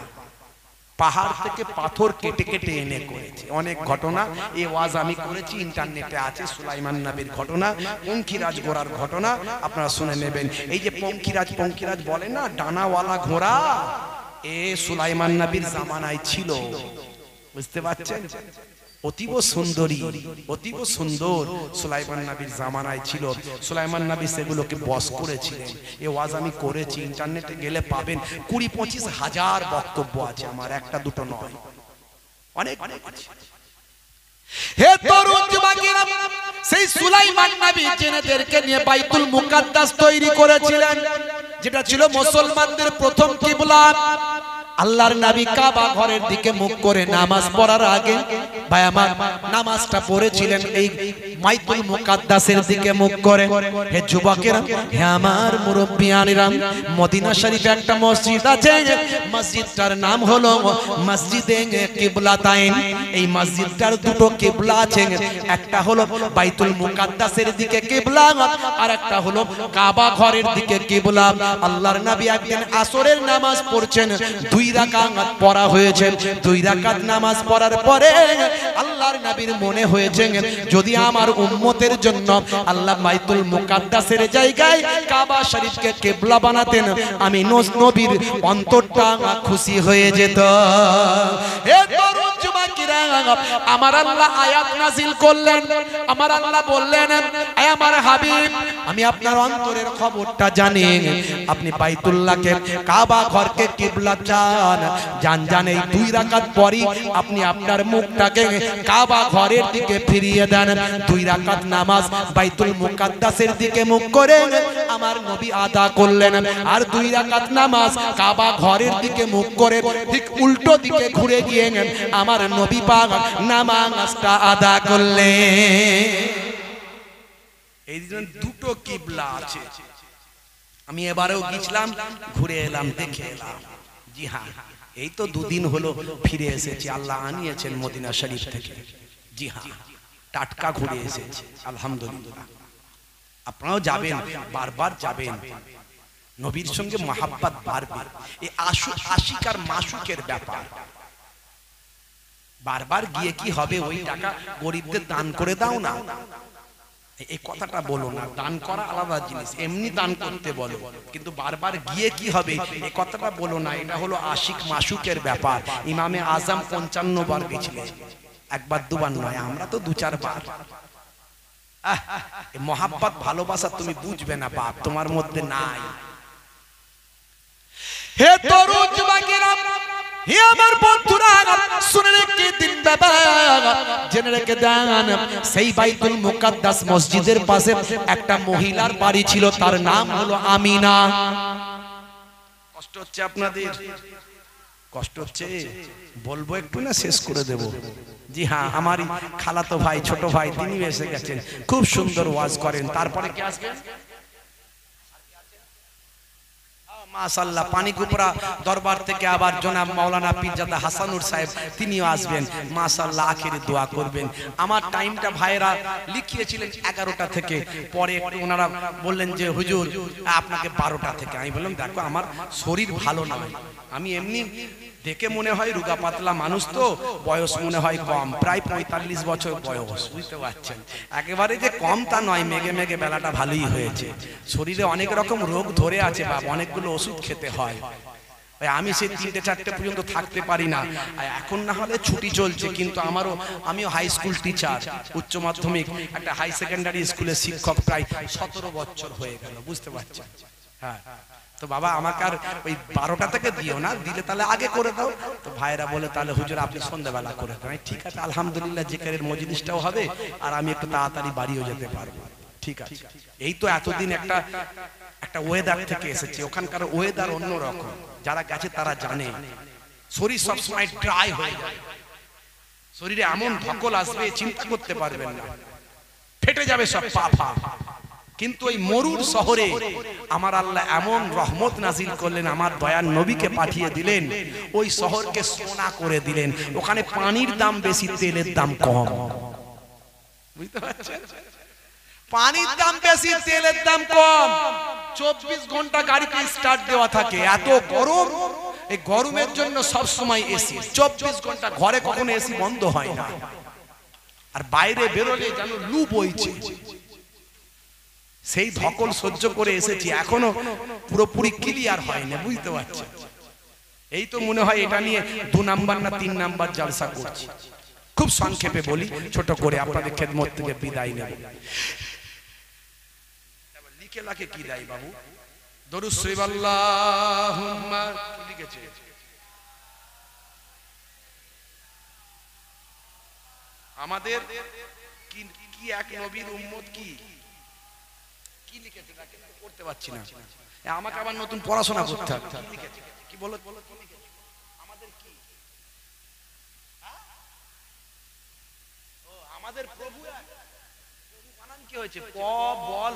পাহাড় থেকে পাথর কেটে কেটে এনে করেছে। অনেক ঘটনা এই ওয়াজ আমি করেছি, ইন্টারনেটে আছে। সুলাইমান নবীর ঘটনা, পঙ্খিরাজ ঘোড়ার ঘটনা আপনারা শুনে নেবেন। এই যে পঙ্খিরাজ বলে না, ডানাওয়ালা ঘোড়া, এ সুলাইমান নবীর জামানায় ছিল। বুঝতে পারছেন? অতীব সুন্দরী, অতীব সুন্দর সুলাইমান নবীর জামানায় ছিল। সুলাইমান নবী সেগুলোকে বশ করেছিলেন। এই ওয়াজ আমি করেছি, ইন্টারনেটে গেলে পাবেন। 20-25 হাজার বক্তব্য আছে আমার, একটা দুটো নয়, অনেক আছে। হে তরুণ যুবকেরা, সেই সুলাইমান নবী জিনেদেরকে নিয়ে বাইতুল মুকাদ্দাস তৈরি করেছিলেন, যেটা ছিল মুসলমানদের প্রথম কিবলা। আল্লাহর নবী কাবা ঘরের দিকে মুখ করে নামাজ পড়ার আগে ভাই আমার নামাজটা পড়েছিলেন এই বাইতুল মুকাদ্দাসের দিকে মুখ করে। হে যুবকেরা, হে আমার মুরব্বিয়ানেরা, মদিনা শরীফে একটা মসজিদ আছে, মসজিদটার নাম হলো মসজিদে কিবলাতাইন। এই মসজিদটার দুটো কিবলা আছে, একটা হলো বাইতুল মুকাদ্দাসের দিকে কিবলা, আর একটা হলো কাবা ঘরের দিকে কিবলা। আল্লাহর নবী একদিন আসরের নামাজ পড়ছেন, 2 রাকাত পড়া হয়েছে। 2 রাকাত নামাজ পড়ার পরে আল্লাহর নবীর মনে হয়েছে, যদি আমার উম্মতের জন্য আল্লাহ বাইতুল মুকাদ্দাসের জায়গায় কাবা শরীফকে কিবলা বানাতেন, আমি নবীর অন্তরটা খুশি হয়ে যেত। হে তরুণ যুবকেরা, আমার আল্লাহ আয়াত নাযিল করলেন। আমার আল্লাহ বললেন, হে আমার হাবিব, আমি আপনার অন্তরের খবরটা জানি। আপনি বাইতুল্লাহকে, কাবা ঘরকে কিবলা জান। এই 2 রাকাত পরই আপনি আপনার মুখটাকে কাবা ঘরের দিকে ফিরিয়ে দেন। 2 রাকাত নামাজ বাইতুল মুকাদ্দাসের দিকে মুখ করে আমার নবী আদা করলেন, আর 2 রাকাত নামাজ কাবা ঘরের দিকে মুখ করে ঠিক উল্টো দিকে ঘুরে গিয়ে আমার নবী পাক নামাজটা আদা করলেন। এই জন্য দুটো কিবলা আছে। আমি এবারেও গিয়েছিলাম, ঘুরে এলাম, দেখে এলাম। জি হ্যাঁ, এই তো 2 দিন হলো ফিরে এসেছি। আল্লাহ আনিয়েছেন মদিনা শরীফ থেকে। জি হ্যাঁ, টাটকা ঘুরে এসেছি, আলহামদুলিল্লাহ। আপনারাও যাবেন, বারবার যাবেন। নবীর সঙ্গে মহাব্বত বাড়বে। এই আশিক আর মাসুকের ব্যাপার। বারবার গিয়ে কি হবে? ওই টাকা গরিবদের দান করে দাও না, এই কথাটা বলো না। দান করা আলাদা জিনিস, এমনি দান করতে বলো, কিন্তু বারবার গিয়ে কি হবে এই কথাটা বলো না। এটা হলো আশিক মাসুকের ব্যাপার। ইমামে আজম 55 বার গেছিলেন, 1 বার 2 বার নয়, আমরা তো 2-4 বার। মহাব্বত ভালোবাসা তুমি বুঝবে না বাপ, তোমার মধ্যে নাই। হে তরুণ যুবকেরা, হে আমার বন্ধুরা, শুনে রেখে দিন বাবা, জেনে রেখে দেন, সেই বাইতুল মুকাদ্দাস মসজিদের পাশে একটা মহিলার বাড়ি ছিল, তার নাম হলো আমিনা। কষ্ট হচ্ছে আপনাদের? কষ্ট হচ্ছে বলবো একটু না শেষ করে দেব? জি হ্যাঁ, আমারই খালাতো ভাই ছোট ভাই তিনি এসে গেছেন, খুব সুন্দর ওয়াজ করেন। তারপরে কি আসবেন? মাশাআল্লাহ, পানিকুপড়া দরবার থেকে আবার জনাব মাওলানা পীরজাদা হাসানুর সাহেব তিনিও আসবেন। মাশাআল্লাহ, আখেরি দোয়া করবেন। আমার টাইমটা ভাইরা লিখিয়েছিলেন 11টা থেকে, পরে একটু ওনারা বললেন যে হুজুর আপনাকে 12টা থেকে। আমি বললাম দেখো আমার শরীর ভালো না, আমি এমনি দেখে মনে হয় রোগা পাতলা মানুষ, তো বয়স মনে হয় কম, প্রায় 45 বছর বয়স, বুঝতে পারছেন। একেবারে যে কম তা নয়, মেঘে মেঘে বেলাটা ভালোই হয়েছে। শরীরে অনেক রকম রোগ ধরে আছে বাবা, অনেকগুলো ওষুধ খেতে হয়। আমি সেই 3টে 4টে পর্যন্ত থাকতে পারি না। এখন না হলে ছুটি চলছে, কিন্তু আমিও হাই স্কুল টিচার, উচ্চ মাধ্যমিক একটা হাই সেকেন্ডারি স্কুলের শিক্ষক, প্রায় 17 বছর হয়ে গেল, বুঝতে পারছেন। হ্যাঁ, তো বাবা আমাকে আর ওই 12টা থেকে দিও না, দিলে তাহলে আগে করে দাও। তো ভাইরা বলে তাহলে হুজুর আপনি সন্ধ্যাবেলা করে দেন। ঠিক আছে, আলহামদুলিল্লাহ, জিকিরের মজলিসটাও হবে আর আমি একটু তাড়াতাড়ি বাড়িও যেতে পারবো। ঠিক আছে, এই তো এতদিন একটা ওয়েদার থেকে এসেছে, ওখানকার ওয়েদার অন্যরকম, যারা গেছে তারা জানে। শরীর সবসময় ড্রাই হয়ে যায়, শরীরে এমন ধকল আসবে চিন্তা করতে পারবেন না, ফেটে যাবে সব পা ফা। কিন্তু ওই মরুর শহরে আমার আল্লাহ এমন রহমত নাজিল করলেন, আমার দয়ার নবীকে পাঠিয়ে দিলেন, ওই শহরকে সোনা করে দিলেন। ওখানে পানির দাম বেশি, তেলের দাম কম, বুঝতে পারছেন? পানির দাম বেশি, তেলের দাম কম। 24 ঘন্টা গাড়িতে স্টার্ট দেওয়া থাকে, এত গরম, এই গরমের জন্য সব সময় এসি, 24 ঘন্টা ঘরে কখনো এসি বন্ধ হয় না। আর বাইরে বেরোলে যেন লু বইছে, সেই ধকল সহ্য করে এসেছি, এখনো পুরোপুরি ক্লিয়ার হয়নি, বুঝতে পারছেন। এই তো মনে হয় এটা নিয়ে 2 নাম্বার না 3 নাম্বার জলসা করছি। খুব সংক্ষেপে বলি, ছোট করে আপনাদের খেদমত থেকে বিদায় নেব। লিখে লাখে কি দেয় বাবু? দরুদ শরীফ আল্লাহুম্মা, কি লিখেছে? আমাদের কি এক নবীর উম্মত, কি লিখেছে পড়তে পারছি না, আমাকে আবার নতুন পড়াশোনা করতে হবে। কি বলো? আমাদের কি? আমাদের প্রভু বানান কি হয়েছে? প বল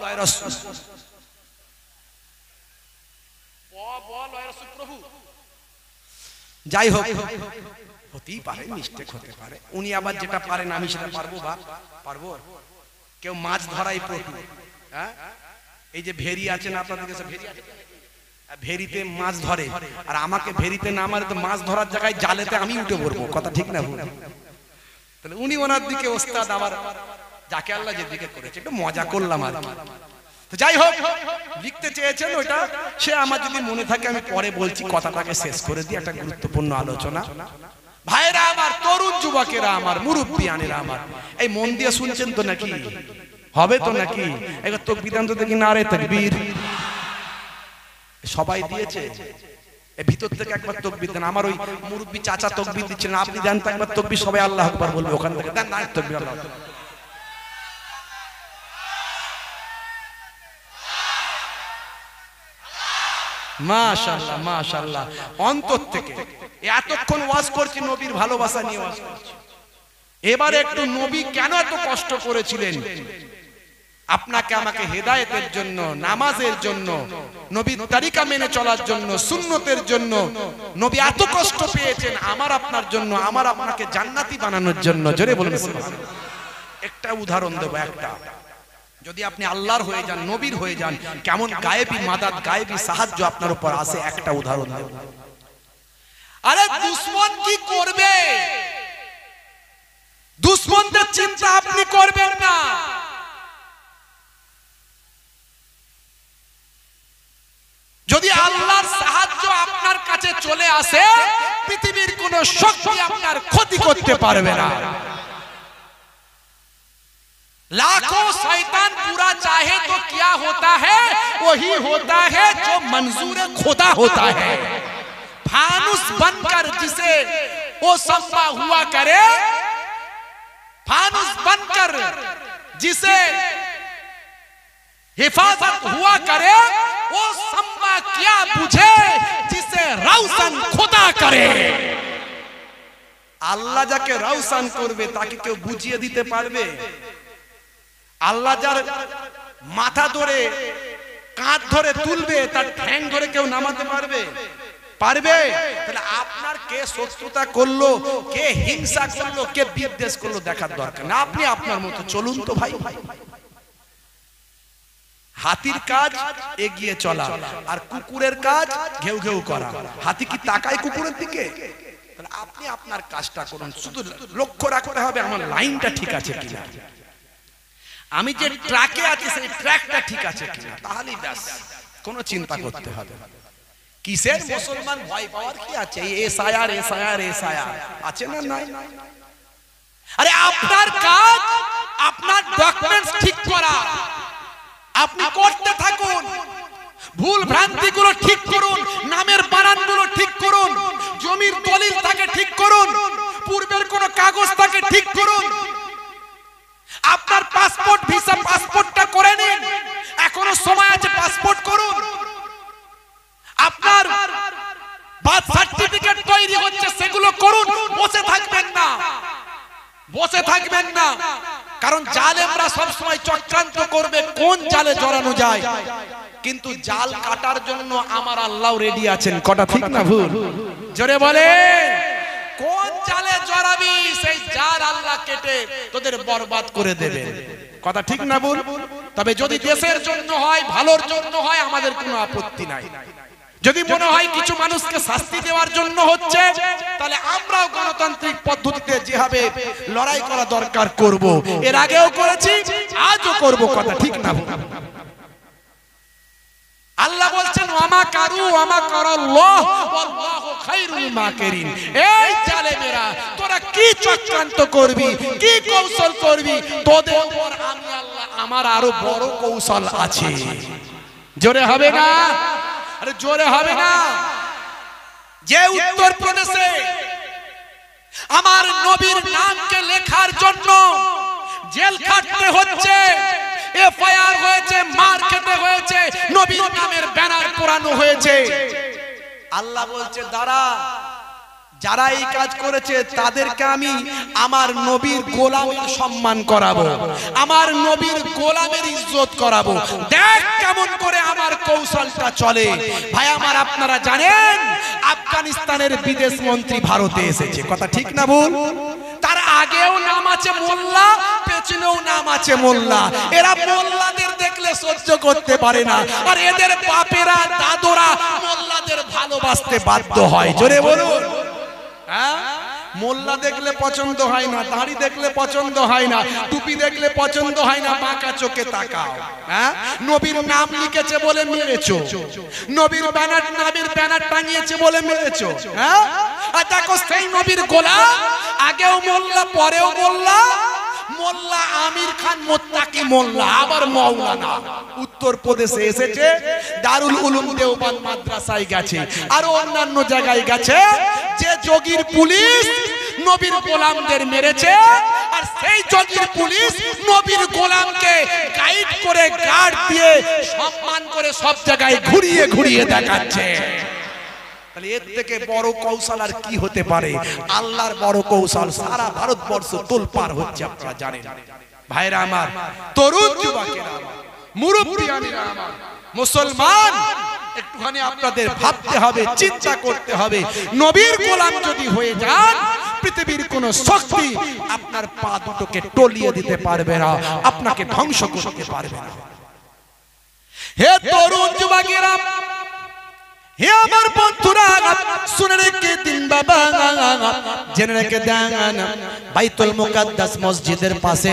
প্রভু। যাই হোক, হতেই পারে, মিস্টেক হতে পারে। উনি আবার যেটা পারেন আমি সেটা পারবো বা পারবো? কেউ মাছ ধরাই প্রভু, হ্যাঁ, এই যে ভেরি আছে না আপনাদের কাছে, ভেরিতে মাছ ধরে, আর আমাকে ভেরিতে না মারে তো মাছ ধরার জায়গায় জালেতে আমি উঠে পড়বো, কথা ঠিক না? তাহলে উনি ওনার দিকে ওস্তাদ, আবার যাকে আল্লাহ যেদিকে করেছে, একটু মজা করলাম আর কি। তো যাই হোক, লিখতে চেয়েছেন ওইটা, সে আমার যদি মনে থাকে আমি পরে বলছি, কথাটাকে শেষ করে দিই। একটা গুরুত্বপূর্ণ আলোচনা, ভাইরা আমার, তরুণ যুবকেরা আমার, মুরব্বিয়ানেরা আমার, এই মন দিয়ে শুনছেন তো নাকি? হবে তো নাকি? এবার তাকবীর তো দেখি, নারে তাকবীর সবাই দিয়েছে, ভিতর থেকে একবার তাকবীর দেন। আমার ওই মুরব্বি চাচা তাকবীর দিচ্ছেন, আপনি দেন তো একবার তাকবীর, সবাই আল্লাহু আকবার বলবে ওখান থেকে, দেন না তাকবীর। আল্লাহু আকবার, মাশাআল্লাহ মাশাআল্লাহ, অন্তর থেকে। এতক্ষণ ওয়াজ করছি নবীর ভালোবাসা নিয়ে ওয়াজ করছি, এবারে একটু নবী কেন এত কষ্ট করেছিলেন আপনাকে আমাকে হেদায়েতের জন্য, নামাজের জন্য, নবীর তরিকা মেনে চলার জন্য, সুন্নতের জন্য নবী এত কষ্ট পেয়েছেন আমার আপনার জন্য, আমার আপনাকে জান্নাতি বানানোর জন্য। জোরে বলুন সুবহানাল্লাহ। একটা উদাহরণ দেব, একটা, যদি আপনি আল্লাহর হয়ে যান, নবীর হয়ে যান, কেমন গায়েবী মাদাত, গায়েবী সাহায্য আপনার উপর আসে, একটা উদাহরণ দেব। আরে দুশমন কি করবে, দুশমনদের চিন্তা আপনি করবেন না। যদি আল্লাহর সাহায্য আপনার কাছে চলে আসে, পৃথিবীর কোন শক্তি আপনার ক্ষতি করতে পারবে না। लाखों शैतान बुरा चाहे तो क्या होता है, वही होता है जो मंजूर खुदा होता है। फानुस बनकर जिसे वो सम्मा हुआ करे, फानुस बनकर जिसे हिफाजत हुआ करे, वो सम्मा क्या बुझे जिसे रौशन खुदा করে। আল্লাহ যাকে রওশন করবে তাকে কেউ বুঝিয়ে দিতে পারবে? আল্লাহ যার মাথা ধরে কাঁধ ধরে তুলবে তার ঠ্যাং ধরে কেউ নামাতে পারবে? পারবে? তাহলে আপনার কে শত্রুতা করলো, কে হিংসা করলো, কে বিদ্বেষ করলো দেখার দরকার না, আপনি আপনার মতো চলুন তো ভাই। হাতির কাজ এগিয়ে চলা আর কুকুরের কাজ ঘেউ ঘেউ করা। হাতি কি তাকায় কুকুরের দিকে? তাহলে আপনি আপনার কাজটা করুন, শুধু লক্ষ্য রাখতে হবে আমার লাইনটা ঠিক আছে কিনা, আমি যে ট্র্যাকে আছি সেই ট্র্যাকটা ঠিক আছে কিনা, তাহলেই ব্যাস, কোনো চিন্তা করতে হবে না। কিসের মুসলমান ভয় পাওয়ার কি আছে? এসআইআর এসআইআর এসআইআর আছে না নাই? আরে আপনার কাজ আপনার ডকুমেন্টস ঠিক করা, আপনি করতে থাকুন, ভুল ভ্রান্তি গুলো ঠিক করুন, নামের বানান গুলো ঠিক করুন, জমির দলিল তাকে ঠিক করুন, পূর্বের কোন কাগজ তাকে ঠিক করুন, আপনার পাসপোর্ট ভিসা পাসপোর্টটা করে নিন, এখনো সময় আছে, পাসপোর্ট করুন। আপনার বার্থ সার্টিফিকেট তৈরি হচ্ছে সেগুলো করুন, বসে থাকবেন না, বসে থাকবেন না, কারণ জালেমরা সব সময় চক্রান্ত করবে কোন জালে জড়ানো যায়, কিন্তু জাল কাটার জন্য আমার আল্লাহ রেডি আছেন। কটা ঠিক না ভুল? জোরে বলে, কোন জালে জড়াবি সেই জাল আল্লাহ কেটে তোদের বরবাদ করে দেবে। কথা ঠিক না ভুল? তবে যদি দেশের জন্য হয়, ভালোর জন্য হয়, আমাদের কোনো আপত্তি নাই। যদি মনে হয় কিছু মানুষকে শাস্তি দেওয়ার জন্য হচ্ছে, তাহলে আমরাও গণতান্ত্রিক পদ্ধতিতে যেভাবে লড়াই করা দরকার করব, এর আগেও করেছি, আজও করব। কথা ঠিক না ভুল? আল্লাহ বলছেন ওয়ামা কারু ওয়ামা কারাল্লাহ ওয়াল্লাহু খায়রুল মাকিরিন। এই জালেমেরা তোরা কি চক্রান্ত করবি, কি কৌশল করবি, তোদের উপর আমি আল্লাহ আমার আরো বড় কৌশল আছে। জোরে হবে না? আরে জোরে হবে না? যে উত্তর প্রদেশে আমার নবীর নামকে লেখার জন্য জেল খাটতে হচ্ছে, এফআইআর হয়েছে, মার খেতে হয়েছে, নবীর নামের ব্যানার পোড়ানো হয়েছে, আল্লাহ বলছে দাঁড়া, যারা এই কাজ করেছে তাদেরকে আমি আমার নবীর গোলামের সম্মান করাবো, আমার নবীর গোলামের ইজ্জত করাবো। দেখ কেমন করে আমার কৌশলটা চলে। ভাই আমার, আপনারা জানেন আফগানিস্তানের বিদেশ মন্ত্রী ভারতে এসেছে। কথা ঠিক না ভুল? তার আগেও নাম আছে মোল্লা, পেছনেও নাম আছে মোল্লা। এরা মোল্লাদের দেখলে সহ্য করতে পারে না, আর এদের বাপেরা দাদরা মোল্লাদের ভালোবাসতে বাধ্য হয়। জোরে বলুন। মোল্লা দেখলে পছন্দ হয় না, দাড়ি দেখলে পছন্দ হয় না, টুপি দেখলে পছন্দ হয় না, বাঁকা চোখে তাকাও। নবীর নাম লিখেছে বলে মেরেছো, নবীর ব্যানার, নবীর ব্যানার টাঙিয়েছে বলে মেরেছো। আর দেখো সেই নবীর গোলাম, আগেও মোল্লা পরেও মোল্লা, মোল্লা আমির খান মোত্তাকি মোল্লা, আবার মাওলানা। উত্তর প্রদেশে এসেছে, দারুল উলুম দেওবন্দ মাদ্রাসায় গেছে, আর অন্যান্য জায়গায় গেছে। যে যোগীর পুলিশ নবীর গোলামদের মেরেছে, আর সেই যোগীর পুলিশ নবীর গোলামকে গাইড করে, গার্ড দিয়ে সম্মান করে সব জায়গায় ঘুরিয়ে ঘুরিয়ে দেখাচ্ছে। তাহলে এর থেকে বড় কৌশল আর কি হতে পারে? আল্লাহর বড় কৌশল সারা ভারতবর্ষ তোলপাড় হচ্ছে, আপনারা জানেন। ভাইরা আমার, তরুণ যুবকেরা আমার, মুরব্বিয়ানেরা আমার, মুসলমান, একটুখানি আপনাদের ভাবতে হবে, চিন্তা করতে হবে। নবীর গোলাম যদি হয়ে যান, পৃথিবীর কোন শক্তি আপনার পা দুটোকে টলিয়ে দিতে পারবে না, আপনাকে ধ্বংস করতে পারবে না। হে তরুণ যুবকেরা, হে আমার বন্ধুরা, শুনে রেখে দিন বাবা, জেনে রেখে দেন, বাইতুল মুকাদ্দাস মসজিদের পাশে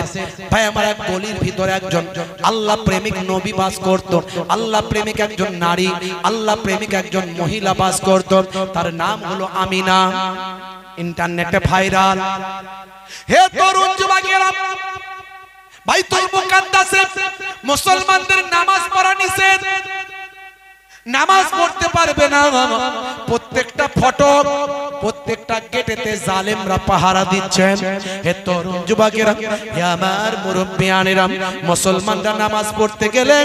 ভাই আমার এক গলির ভিতরে একজন আল্লাহ প্রেমিক নবী বাস করত। আল্লাহ প্রেমিক একজন নারী, আল্লাহ প্রেমিক একজন মহিলা বাস করত। তার নাম হলো আমিনা, ইন্টারনেটে ভাইরাল। হে তরুণ যুবকেরা, বাইতুল মুকাদ্দাসে মুসলমানদের নামাজ পড়া নিষেধ, নামাজ পড়তে পারবে না। প্রত্যেকটা ফটক, প্রত্যেকটা গেটেতে জালেমরা পাহারা দিচ্ছেন। হে তরুণ যুবকেরা, হে আমার মুরব্বিয়ানেরা, মুসলমানরা নামাজ পড়তে গেলে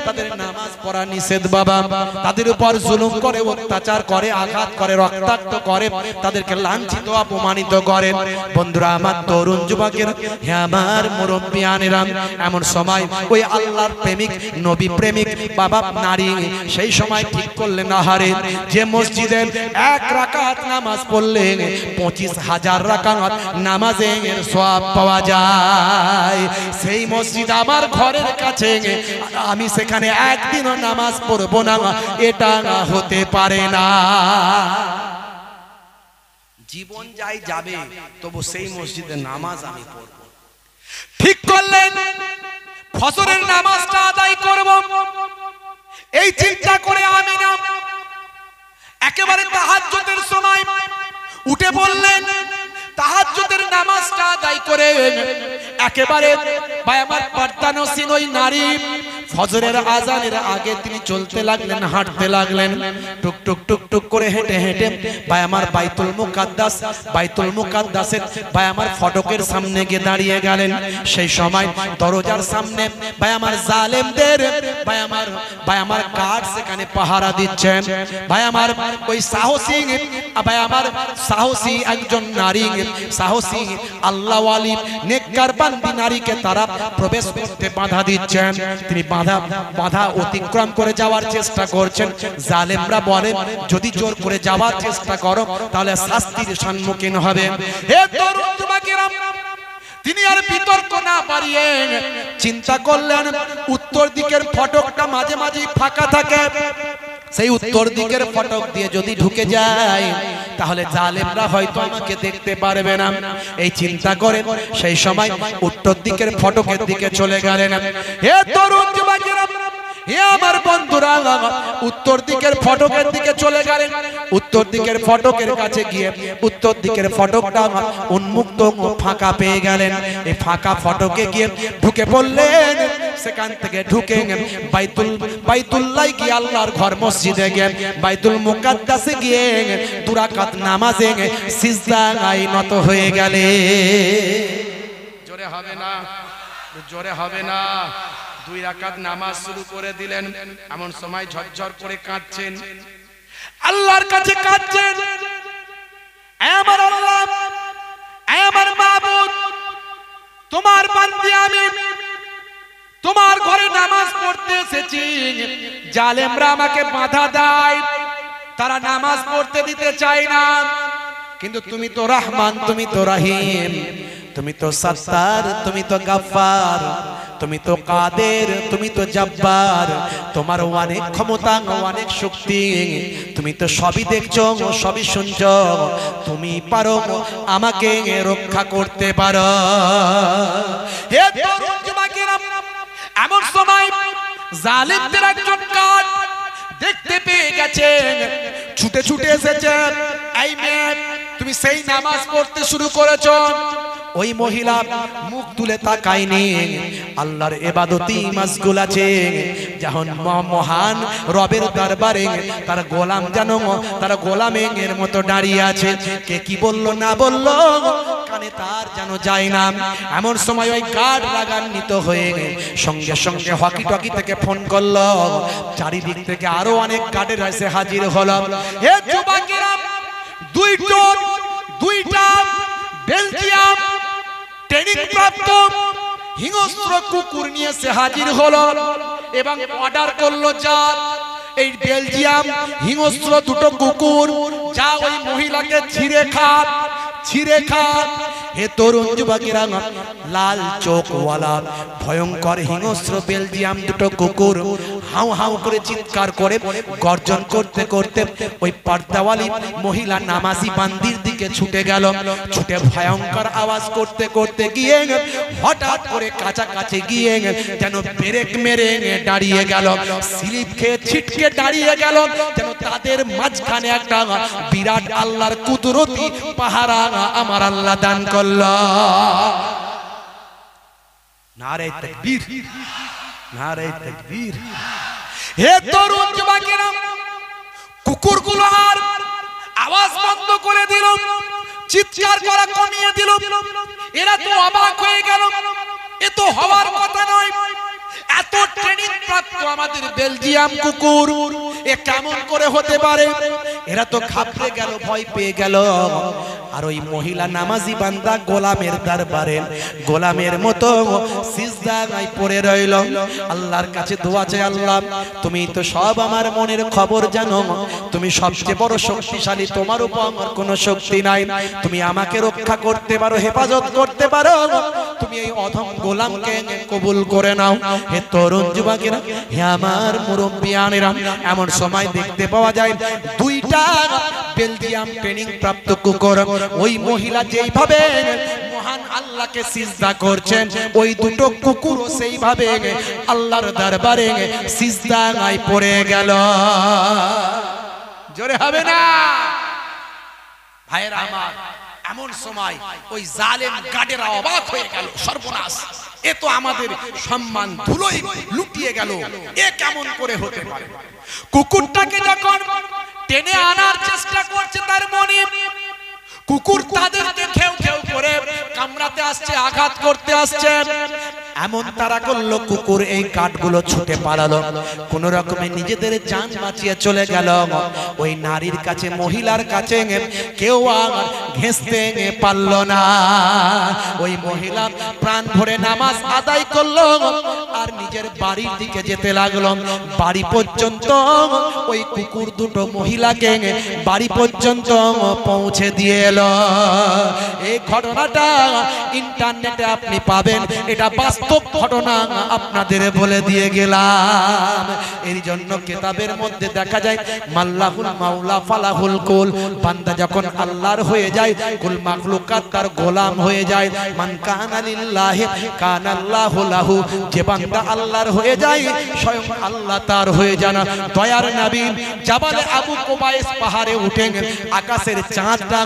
তাদের নামাজ পড়া নিষেধ বাবা। তাদের উপর জুলুম করে, অত্যাচার করে, আঘাত করে, রক্তাক্ত করে, তাদেরকে লাঞ্ছিত অপমানিত করে। বন্ধুরা আমার, তরুণ যুবকেরা, হে আমার মুরব্বিয়ানেরা, এমন সময় ওই আল্লাহর প্রেমিক, নবী প্রেমিক বাবা নারী সেই সময় ঠিক করলেন, আহারে যে মসজিদে এক রাকাত নামাজ পড়লে 25,000 রাকাত নামাজের সওয়াব পাওয়া যায়, সেই মসজিদ আমার ঘরের কাছে, আমি সেখানে একদিনও নামাজ পড়ব না, এটা হতে পারে না। জীবন যাই যাবে, তবু সেই মসজিদে নামাজ আমি পড়ব। ঠিক করলেন ফজরের নামাজটা আদায় করব। এই চিন্তা করে আমি না একেবারে তাহাজ্জুদের সময় উঠে বললেন, তাহাজ্জুদের নামাজটা আদায় করে একেবারে ভাই আমার পর্দানসীন ওই নারী ফজরের আজানের আগে তিনি চলতে লাগলেন, হাঁটতে লাগলেন, টুক টুক টুক টুক করে হেঁটে হেঁটে ভাই আমার বাইতুল মুকাদ্দাসের ভাই আমার ফটকের সামনে গিয়ে দাঁড়িয়ে গেলেন। সেই সময় দরজার সামনে ভাই আমার জালেমদের ভাই আমার গার্ড সেখানে পাহারা দিচ্ছেন। ভাই আমার ওই সাহসী একজন নারী, সাহসী আল্লাহওয়ালি নেককার বান্দি নারীকে তারা প্রবেশ করতে বাধা দিচ্ছেন। তিনি বাধা অতিক্রম করে যাওয়ার চেষ্টা করছেন। জালেমরা বলেন, যদি জোর করে যাওয়ার চেষ্টা করো তাহলে শাস্তির সম্মুখীন হবে। হে তরুণ যুবকেরা, তিনি আর বিতর্ক না পারিয়ে চিন্তা করলেন, উত্তর দিকের ফটকটা মাঝে মাঝে ফাঁকা থাকে, সেই উত্তর দিকের ফটক দিয়ে যদি ঢুকে যায় তাহলে জালেমরা হয়তো আমাকে দেখতে পারবে না। এই চিন্তা করে সেই সময় উত্তর দিকের ফটকের দিকে চলে গেলেন। হে তরুণ যুবকেরা, হে আমার বন্ধুরা, উত্তর দিকের ফটকের দিকে চলে গেলেন। উত্তর দিকের ফটকের কাছে গিয়ে উত্তর দিকের ফটকটা উন্মুক্ত ফাঁকা পেয়ে গেলেন। এই ফাঁকা ফটকে গিয়ে ঢুকে পড়লেন। সেখান থেকে ঢুকে বাইতুল্লাহ গিয়ে আল্লাহর ঘর মসজিদে গিয়ে বাইতুল মুকাদ্দাসে গিয়ে 2 রাকাত নামাজে সিজদায় নত হয়ে গেলে। জোরে হবে না, জোরে হবে না। 2 রাকাত নামাজ শুরু করে দিলেন। এমন সময় ঝরঝর করে কাঁদছেন, আল্লাহর কাছে কাঁদছেন, আমার আল্লাহ, আমার মাবুদ, তোমার বান্দি আমি, তোমার ঘরে নামাজ পড়তে এসেছি, জালেমরা আমাকে বাধা দেয়, তারা নামাজ পড়তে দিতে চায় না, কিন্তু তুমি তো রহমান, তুমি তো রহিম, তুমি তো সত্তার, তুমি তো গফফার, তুমি তো কাদের, তুমি তো জব্বার, তোমার অনেক ক্ষমতা, অনেক শক্তি, তুমি তো সবই দেখছো, সবই শুনছো, তুমি পারো আমাকে রক্ষা করতে পারো। হে তরুণ যুবকেরা, এমন সময় জালেমদের একজন গার্ড দেখতে পেয়ে গেছে, ছুটে ছুটে এসেছে, এই মেয়ে তুমি সেই নামাজ পড়তে শুরু করেছো। ওই মহিলা মুখ তুলে তাকায়নি, আল্লাহর ইবাদতি মাশগুল আছে। যখন মহান রবের দরবারে তার গোলাম জানো, তার গোলামের মতো দাঁড়িয়ে আছে, কে কি বললো না বললো কানে তার যেন যায় না। এমন সময় ওই গার্ড রাগান্বিত হয়ে সঙ্গে সঙ্গে হকি টকি থেকে ফোন করলো। চারিদিক থেকে আরো অনেক গার্ডের এসে হাজির হলো। হে যুবকেরা, দুইটা বেলজিয়াম ট্রেনিং প্রাপ্ত হিংস্র কুকুর নিয়ে সে হাজির হলো এবং অর্ডার করলো, যা এই বেলজিয়াম হিংস্র 2টো কুকুর যা ওই মহিলাকে ছিঁড়ে খা। হে তরুণ যুবকেরা, লাল চোখওয়ালা ভয়ঙ্কর হিংস্র বেলজিয়াম 2টো কুকুর হাউ হাউ করে চিৎকার করে গর্জন করতে করতে ওই পর্দাওয়ালি মহিলা নামাজি বান্দির দিকে ছুটে গেল। ছুটে ভয়ঙ্কর আওয়াজ করতে করতে গিয়ে হঠাৎ করে কাছাকাছি গিয়ে যেন ব্রেক মেরে দাঁড়িয়ে গেল, স্লিপ খেয়ে ছিটকে দাঁড়িয়ে গেল, যেন তাদের মাঝখানে একটা বিরাট আল্লাহর কুদরতি পাহারা আমার আল্লাহ দান করল। নারে তাকবীর, নারে তাকবীর। হে তরুণ যুবকেরা, কুকুরগুলো আর আওয়াজ বন্ধ করে দিল, চিৎকার করা কমিয়ে দিল। এরা তো অবাক হয়ে গেল, এ তো হওয়ার কথা নয়, এত ট্রেনিং প্রাপ্ত আমাদের বেলজিয়াম কুকুর, এ কেমন করে হতে পারে? এরা তো ঘাবড়ে গেল, ভয় পেয়ে গেল। আর ওই মহিলা নামাজি বান্দা গোলামের দরবারে গোলামের মতো সিজদায় পড়ে রইল, আল্লাহর কাছে দোয়া চাই, আল্লাহ তুমি তো সব আমার মনের খবর জানো, তুমি সবচেয়ে বড় শক্তিশালী, তোমার উপর আমার কোনো শক্তি নাই, তুমি আমাকে রক্ষা করতে পারো, হেফাজত করতে পারো, তুমি এই অধম গোলামকে কবুল করে নাও। হে তরুণ যুবকেরা, হে আমার মুরব্বিয়ানেরা, এমন সময় দেখতে পাওয়া যায় দুইটা বেলজিয়াম ট্রেনিং প্রাপ্ত কুকুর ওই মহিলা যেইভাবে মহান আল্লাহকে সিজদা করছেন, ওই দুটো কুকুরও সেইভাবে আল্লাহর দরবারে সিজদায় পড়ে গেল। জোরে হবে না ভাইরা আমার? এমন সময় ওই জালেম গার্ডেরা অবাক হয়ে গেল, সর্বনাশ, এ তো আমাদের সম্মান ধুলোই লুটিয়ে গেল, এ কেমন করে হতে পারে? কুকুরটাকে যখন টেনে আনার চেষ্টা করছে তার মনে, কুকুর তাদেরকে ঘেউ ঘেউ করে কামড়াতে আসছে, আঘাত করতে আসছে। এমন তারা করলো, কুকুর এই কাঠগুলো ছুটে পালালো, কোন রকমে নিজেদের জান বাঁচিয়ে চলে গেল। ওই নারীর কাছে, মহিলার কাছে কেউ আর ঘেঁষতে পারল না। ওই মহিলা প্রাণ ভরে নামাজ আদায় করলো আর নিজের বাড়ির দিকে যেতে লাগলো। বাড়ি পর্যন্ত ওই কুকুর দুটো মহিলাকে বাড়ি পর্যন্ত পৌঁছে দিয়ে এলো। এই ঘটনাটা ইন্টারনেটে আপনি পাবেন, এটা বাস্তব ঘটনা আপনাদের বলে দিয়ে গেলাম। এর জন্য কিতাবের মধ্যে দেখা যায় মাল্লাহুল মাওলা ফালাহুল কুল, বান্দা যখন আল্লাহর হয়ে যায়, কুল মাখলুকাত তার গোলাম হয়ে যায়। মান কানা লিল্লাহি কানাল্লাহু লাহু, যে বান্দা আল্লাহর হয়ে যায় স্বয়ং আল্লাহ তার হয়ে যান। দয়ার নবী জাবালে আবু কুবাইস পাহাড়ে উঠেন, আকাশের চাঁদটা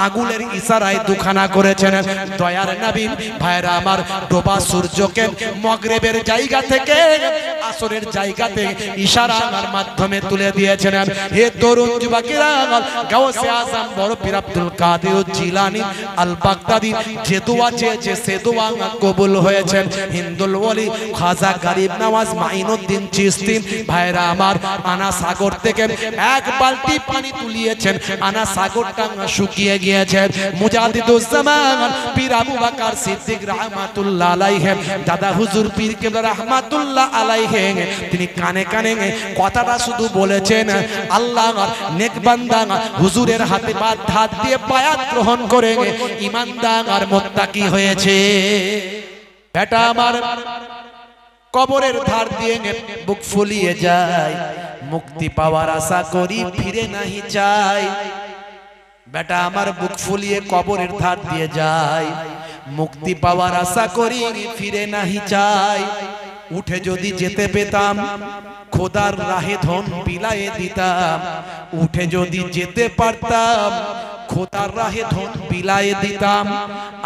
আগুনের ইশারায় দুখানা করেছেন। দয়ার নবী ভাইরা আমার ডোবা সূর্যকে মাগরিবের জায়গা থেকে আসরের জায়গাতে ইশারার মাধ্যমে তুলে দিয়েছেন। হে তরুণ যুবকেরা, গাউসে আজম বড় পীর আব্দুল কাদের জিলানী আল বাগদাদি যে দোয়া চেয়েছে সে দোয়া কবুল হয়েছে। হিন্দুল ওলি খাজা গরিব নওয়াজ মাইনুদ্দিন চিশতি ভাইরা আমার আনা সাগর থেকে এক বালতি পানি তুলিয়েছেন, আনা সাগরটা শুকিয়ে গিয়েছে। মুজাদ্দিদুজ জামান পীর আবু বকর সিদ্দিক রাহমাতুল্লাহ আলাইহি, দাদা হুজুর পীর কেবলা রাহমাতুল্লাহ আলাইহি, তিনি কানে কানে কথাটা শুধু বলেছেন, আল্লাহর নেক বান্দা হুজুরের হাতে হাত দিয়ে বায়াত গ্রহণ করে ঈমানদার আর মুত্তাকি হয়েছে। বেটা আমার কবরের ধার দিয়ে বুক ফুলিয়ে যায়, মুক্তি পাওয়ার আশা করি ফিরে নাহি চাই। বেটা আমার বুক ফুলিয়ে কবরের ধার দিয়ে যায়, মুক্তি পাওয়ার আশা করি ফিরে নাহি চাই। উঠে যদি যেতে পেতাম খোদার রাহে ধন বিলায়ে দিতাম, উঠে যদি যেতে পারতাম খোদার রাহে ধন বিলায়ে দিতাম।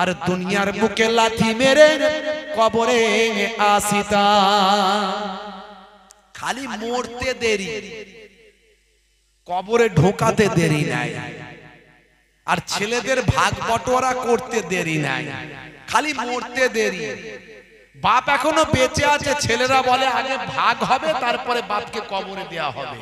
আর দুনিয়ার বুকে লাথি মেরে কবরে আসিতাম। খালি মরতে দেরি, কবরে ঢোকাতে দেরি নাই। আর ছেলেদের ভাগ বটোয়ারা করতে দেরি নাই, খালি মরতে দেরি। বাপ এখনো বেঁচে আছে, ছেলেরা বলে আগে ভাগ হবে তারপরে বাপকে কবরে দেয়া হবে।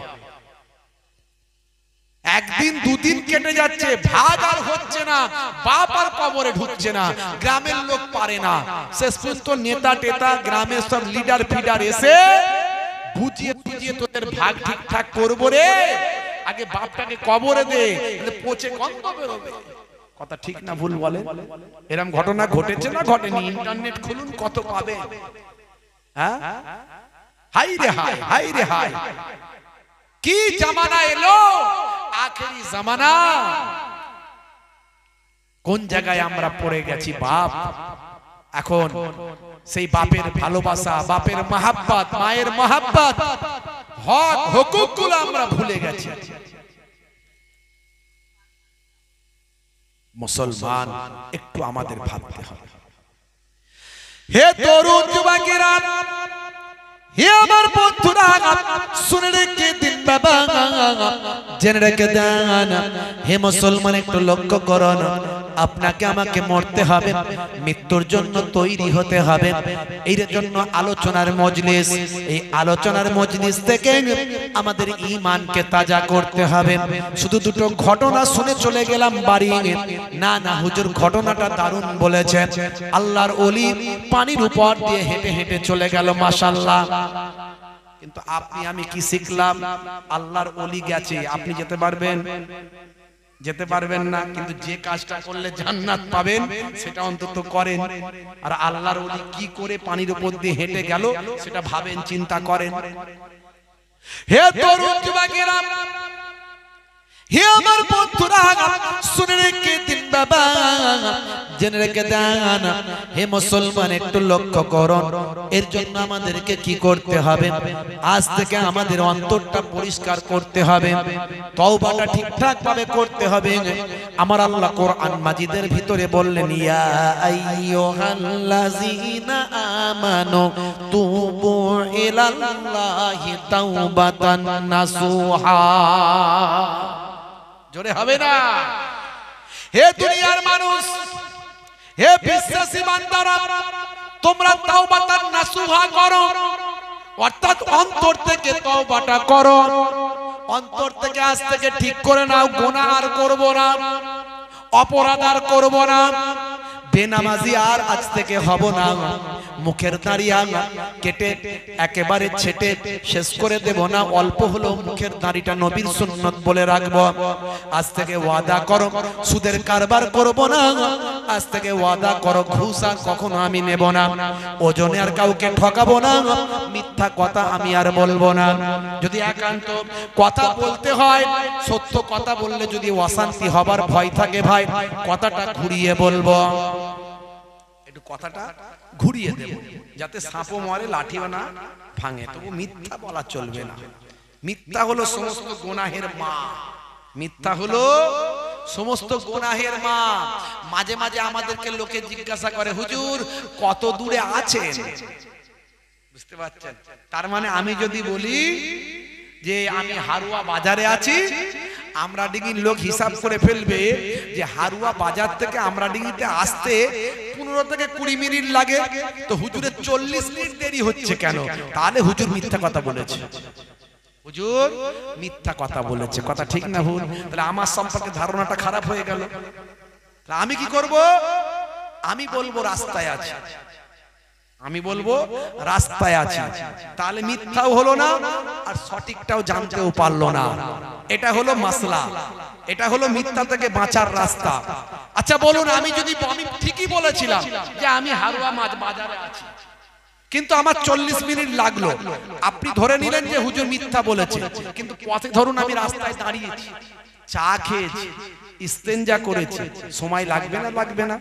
একদিন দুদিন কেটে যাচ্ছে, ভাগ আর হচ্ছে না, বাপ আর কবরে ঢুকছে না। গ্রামের লোক পারে না, শেষ পর্যন্ত নেতা টেতা গ্রামের সব লিডার ফিডার এসে বুঝিয়ে বুঝিয়ে তোদের ভাগ ঠিকঠাক করবো রে, আগে বাপটাকে কবরে দে, পচে গন্ধ বেরোবে। কথা ঠিক না ভুল বলে? এরকম ঘটনা ঘটেছে না ঘটেনি? ইন্টারনেট খুলুন, কত পাবে। হ্যাঁ, হাই রে হাই, হাই রে হাই, কি জামানা এলো, আখেরি জামানা। কোন জায়গায় আমরা পড়ে গেছি? বাপ এখন সেই বাপের ভালোবাসা, বাপের মহাব্বত, মায়ের মহাব্বত, হক হুকুকগুলো আমরা ভুলে গেছি। মুসলমান একটু আমাদের ভাবতে হবে। হে তরুণ যুবকেরা, হে আমার বন্ধুরা শুনে রেখে দিন বাবা, জেনে রেখে দেন। হে মুসলমান একটু লক্ষ্য করুন, আপনাকে আমাকে মরতে হবে, মৃত্যুর জন্য তৈরি হতে হবে। এর জন্য আলোচনার মজলিস, এই আলোচনার মজলিস থেকে আমাদের ঈমানকে তাজা করতে হবে। শুধু দুটো ঘটনা শুনে চলে গেলাম বাড়ি, না না হুজুর ঘটনাটা দারুণ বলেছেন। আল্লাহর ওলি পানির উপর দিয়ে হেঁটে হেঁটে চলে গেল, মাশাআল্লাহ। কিন্তু আপনি আমি কি শিখলাম? আল্লাহর ওলি গেছে, আপনি যেতে পারবেন? যেতে পারবেন না। কিন্তু যে কাজটা করলে জান্নাত পাবেন সেটা অন্তত করেন। আর আল্লাহর ওলি কি করে পানির উপর দিয়ে হেঁটে গেল সেটা ভাবেন, চিন্তা করেন। হে তরুণ যুবকেরা, হে আমার বন্ধুরা শুনে রেখে দিন বাবা, জেনে রেখে দেন। হে মুসলমান একটু লক্ষ্য করুন, এর জন্য আমাদেরকে কি করতে হবে? আজ থেকে আমাদের অন্তরটা পরিষ্কার করতে হবে, তওবাটা ঠিকঠাক ভাবে করতে হবে। আমার আল্লাহ কোরআন মাজিদের ভিতরে বললেন, ইয়া আইয়ুহাল্লাযীনা আমানু তুবু ইলাল্লাহি তাওবাতান নাসুহা। জোরে হবে না? হে দুনিয়ার মানুষ, হে বিশ্বাসী বান্দারা, তোমরা তাওবাতান নাসুহা করো, অর্থাৎ অন্তর থেকে তওবাটা করো। অন্তর থেকে আজ থেকে ঠিক করে নাও, গুনাহ আর করব না, অপরাধ আর করব না, বেনামাজি আর আজ থেকে হব না, মুখের দাড়ি কেটে একেবারে ছেটে শেষ করে দেব না, অল্প হলো মুখের দাড়িটা নবীর সুন্নত বলে রাখবো। আজ থেকে ওয়াদা করো সুদের কারবার করব না, আজ থেকে ওয়াদা করো ঘুষ আর কখনো আমি নেব না, ওজনে আর কাউকে ঠকাবো না, মিথ্যা কথা আমি আর বলবো না। যদি একান্ত কথা বলতে হয়, সত্য কথা বললে যদি অশান্তি হবার ভয় থাকে ভাই, কথাটা ঘুরিয়ে বলবো, একটু কথাটা ঘুরিয়ে দেব, যাতে সাপও মরে লাঠিও না ভাঙে। তবু মিথ্যা বলা চলবে না। মিথ্যা হলো সমস্ত গুনাহের মা, মিথ্যা হলো সমস্ত গুনাহের মা। মাঝে মাঝে আমাদেরকে লোকে জিজ্ঞাসা করে, হুজুর কত দূরে আছেন? বুঝতে পারছেন? তার মানে আমি যদি বলি যে আমি হারুয়া বাজারে আছি, আমরা ডিঙ্গির লোক হিসাব করে ফেলবে যে হারুয়া বাজার থেকে আমরা ডিঙ্গিতে আসতে 15 থেকে 20 মিনিট লাগে, তো হুজুরের 40 মিনিট দেরি হচ্ছে কেন? তাহলে হুজুর মিথ্যা কথা বলেছে, হুজুর মিথ্যা কথা বলেছে। কথা ঠিক না ভুল? তাহলে আমার সম্পর্কে ধারণাটা খারাপ হয়ে গেল। আমি কি করব? আমি বলবো রাস্তায় আছি, আমি বলবো রাস্তায় আছি, তাহলে মিথ্যাও হলো না আর সঠিকটাও জানতেও পারলো না। এটা হলো মাসলা, এটা হলো মিথ্যা থেকে বাঁচার রাস্তা। আচ্ছা বলুন, আমি যদি আমি ঠিকই বলেছিলাম যে আমি হারুয়া মাছ বাজারে আছি, কিন্তু আমার 40 মিনিট লাগলো, আপনি ধরে নিলেন যে হুজুর মিথ্যা বলেছে, কিন্তু পথে ধরুন আমি রাস্তায় দাঁড়িয়েছি, চা খেয়েছি, ইস্তেঞ্জা করেছি, সময় লাগবে না? লাগবে না?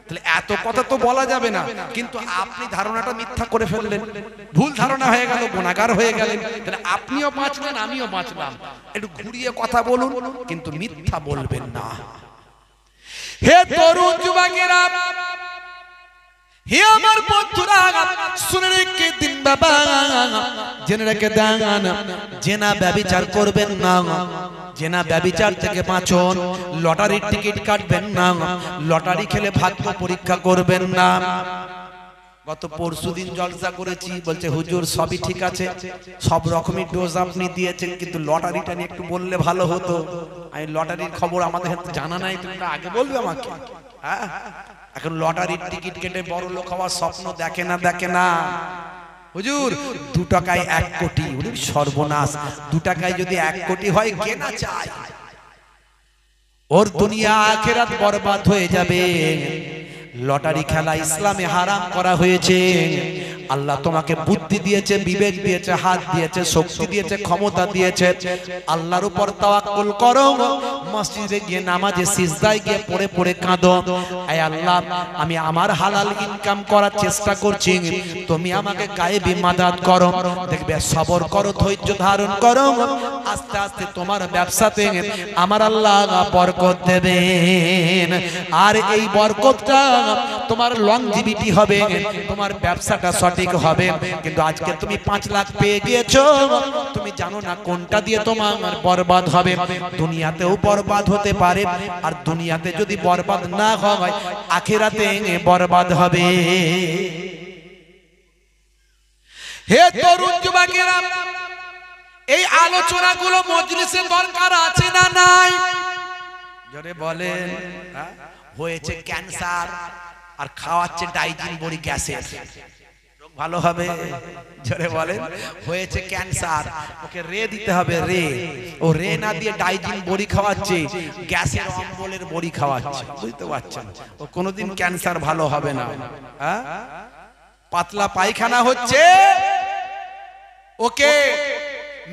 তাহলে এত কথা তো বলা যাবে না, কিন্তু আপনি ধারণাটা মিথ্যা করে ফেললেন, ভুল ধারণা হয়ে গেল, গুনাহগার হয়ে গেলেন। তাহলে আপনিও বাঁচলেন, আমিও বাঁচলাম। একটু ঘুরিয়ে কথা বলুন, কিন্তু মিথ্যা বলবেন না। হে তরুণ যুবকেরা, হে আমার বন্ধুরা, শুনে রেখে দিন বাবা, জেনে রেখে দেন, জেনা ব্যভিচার করবেন না, জেনা ব্যভিচার থেকে বাঁচুন। লটারির টিকিট কাটবেন না, লটারি খেলে ভাগ্য পরীক্ষা করবেন না। গত পরশুদিন জলসা করেছি, বলছে হুজুর সবই ঠিক আছে, সব রকমের ডোজ আপনি দিয়েছেন, কিন্তু লটারিটা নিয়ে একটু বললে ভালো হতো। আমি লটারির খবর আমাদের জানা নাই, তুমি আগে বলবে আমাকে। হ্যাঁ, এখন লটারির টিকিট কেটে বড় লোক হওয়ার স্বপ্ন দেখে না, দেখে না। হুজুর 2 টাকায় 1 কোটি, সর্বনাশ। 2 টাকায় যদি 1 কোটি হয়, কে না চায়? ওর দুনিয়া আখিরাত বরবাদ হয়ে যাবে। লটারি খেলা ইসলামে হারাম করা হয়েছে। আল্লাহ তোমাকে বুদ্ধি দিয়েছে, বিবেক দিয়েছে, হাত দিয়েছে, শক্তি দিয়েছে, ক্ষমতা দিয়েছে। আল্লাহর উপর তাওয়াক্কুল করো, মসজিদে গিয়ে নামাজে সিজদায় গিয়ে পড়ে পড়ে কাঁদো, আয় আল্লাহ আমি আমার হালাল ইনকাম করার চেষ্টা করছি, তুমি আমাকে গায়েবী মাদাত করো। দেখবে সবর করো, ধৈর্য ধারণ করো, আস্তে আস্তে তোমার ব্যবসাতে আমার আল্লাহ বরকত দেবেন। আর এই বরকতটা তোমার লংজিভিটি হবে, তোমার ব্যবসাটা সঠিক সঠিক হবে, কিন্তু আজকে তুমি 5 লাখ পেয়ে গিয়েছো, তুমি জানো না কোনটা দিয়ে তোমার বরবাদ হবে। দুনিয়াতেও বরবাদ হতে পারে, আর দুনিয়াতে যদি বরবাদ না হয় আখিরাতে বরবাদ হবে। হে তরুণ যুবকেরা, এই আলোচনাগুলো মজলিসে দরকার আছে না নাই? জোরে বলেন। হয়েছে ক্যান্সার আর খাওয়াচ্ছে ডাইজিন বড়ি গ্যাসের, ভালো হবে? জোরে বলেন। হয়েছে ক্যান্সার, ওকে রে দিতে হবে, রে। ও রে না দিয়ে ডাইজিন বড়ি খাওয়াচ্ছে, গ্যাসের অম্বলের বড়ি খাওয়াচ্ছে, বুঝতে পারছেন? ও কোনোদিন ক্যান্সার ভালো হবে না। হ্যাঁ, পাতলা পায়খানা হচ্ছে, ওকে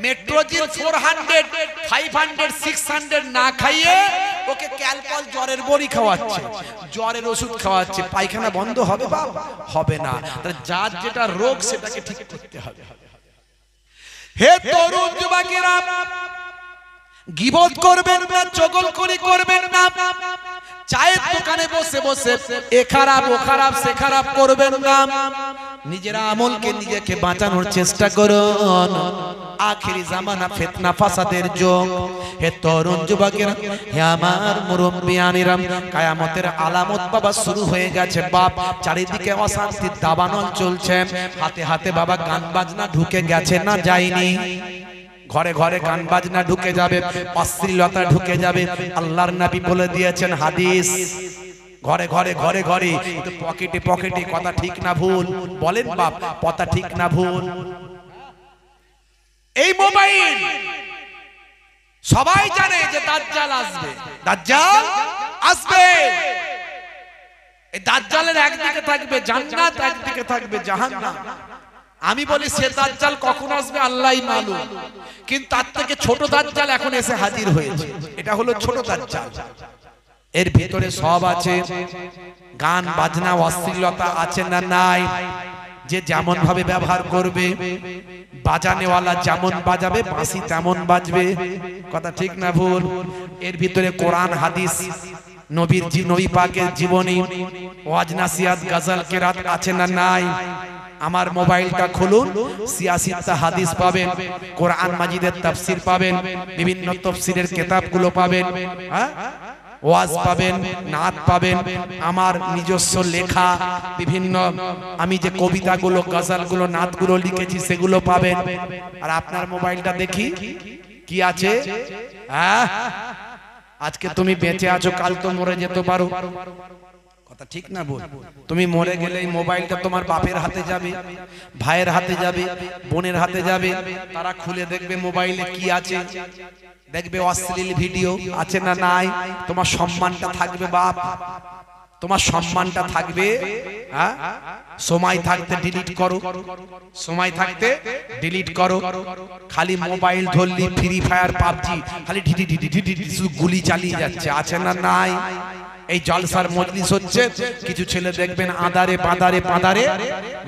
মেট্রোজিল 400, 500, 600 না খাইয়ে ওকে ক্যালপল জ্বরের বড়ি খাওয়াচ্ছে, জ্বরের ওষুধ খাওয়াচ্ছে। পায়খানা বন্ধ হবে বাপ? হবে না। যার যেটা রোগ সেটাকে ঠিক করতে হবে। হে তরুণ যুবকেরা, গীবত করবেন না, চগলখড়ি করবেন না, চায়ের দোকানে বসে বসে এ খারাপ ও খারাপ সে খারাপ করবেন না। নিজের আমলকে নিজেকে বাঁচানোর চেষ্টা করুন। আখেরি জামানা ফিতনা ফাসাদের যুগ। হে তরুণ যুবকেরা, হে আমার মুরব্বিয়ানেরা, কিয়ামতের আলামত বাবা শুরু হয়ে গেছে বাপ। চারিদিকে অশান্তির দাবানল চলছে, হাতে হাতে বাবা গান বাজনা ঢুকে গেছে না যায়নি? ঘরে ঘরে গান বাজনা ঢুকে যাবে, অশ্লীলতা ঢুকে যাবে। আল্লাহর নবী বলে দিয়েছেন হাদিস, ঘরে ঘরে ঘরে ঘরে, পকেটে পকেটে, কথা ঠিক না ভুল? বলেন বাপ, কথা ঠিক না ভুল? এই মোবাইল সবাই জানে যে দাজ্জাল আসবে, দাজ্জাল আসবে। এই দাজ্জালের একদিকে থাকবে জান্নাত, একদিকে থাকবে জাহান্নাম। আমি বলি সে দাজ্জাল কখন আসবে আল্লাহই মালুম, কিন্তু তার থেকে ছোট দাজ্জাল এখন এসে হাজির হয়েছে। এটা হলো ছোট দাজ্জাল। এর ভিতরে সব আছে, গান বাজনা অশ্লীলতা আছে না নাই? যে যেমন ভাবে ব্যবহার করবে, বাজানেওয়ালা যেমন বাজাবে বাঁশি তেমন বাজবে, কথা ঠিক না ভুল? এর ভিতরে কোরআন হাদিস, নবীর নবী পাকের জীবনী, ওয়াজ নাসিহাত, গজল কেরাত আছে না নাই? আমার মোবাইলটা খুলুন, 86টা হাদিস পাবেন, কোরআন মাজিদের তাফসীর পাবেন, বিভিন্ন তাফসীরের কিতাবগুলো পাবেন, হ্যাঁ, ওয়াজ পাবেন, নাত পাবেন, আমার নিজস্ব লেখা বিভিন্ন, আমি যে কবিতাগুলো, গজলগুলো, নাতগুলো লিখেছি সেগুলো পাবেন। আর আপনার মোবাইলটা দেখি কি আছে? হ্যাঁ, আজকে তুমি বেঁচে আছো, কাল তো মরে যেতে পারো, কথা ঠিক না বল? তুমি মরে গেলে এই মোবাইলটা তোমার বাপের হাতে যাবে, ভাইয়ের হাতে যাবে, বোনের হাতে যাবে। তারা খুলে দেখবে মোবাইলে কি আছে, দেখবে অশ্লীল ভিডিও আছে না নাই? তোমার সম্মানটা থাকবে বাপ, তোমার সম্মানটা থাকবে। হ্যাঁ, সময় থাকতে ডিলিট করো, সময় থাকতে ডিলিট করো। খালি মোবাইল ধরলি ফ্রি ফায়ার, পাবজি, খালি ঢিডি ঢিডি ঢিডি শুধু গুলি চালিয়ে যাচ্ছে, আছে না নাই? এই জলসার মজলিস হচ্ছে, কিছু ছেলে দেখবেন আদারে বাদারে পাদারে,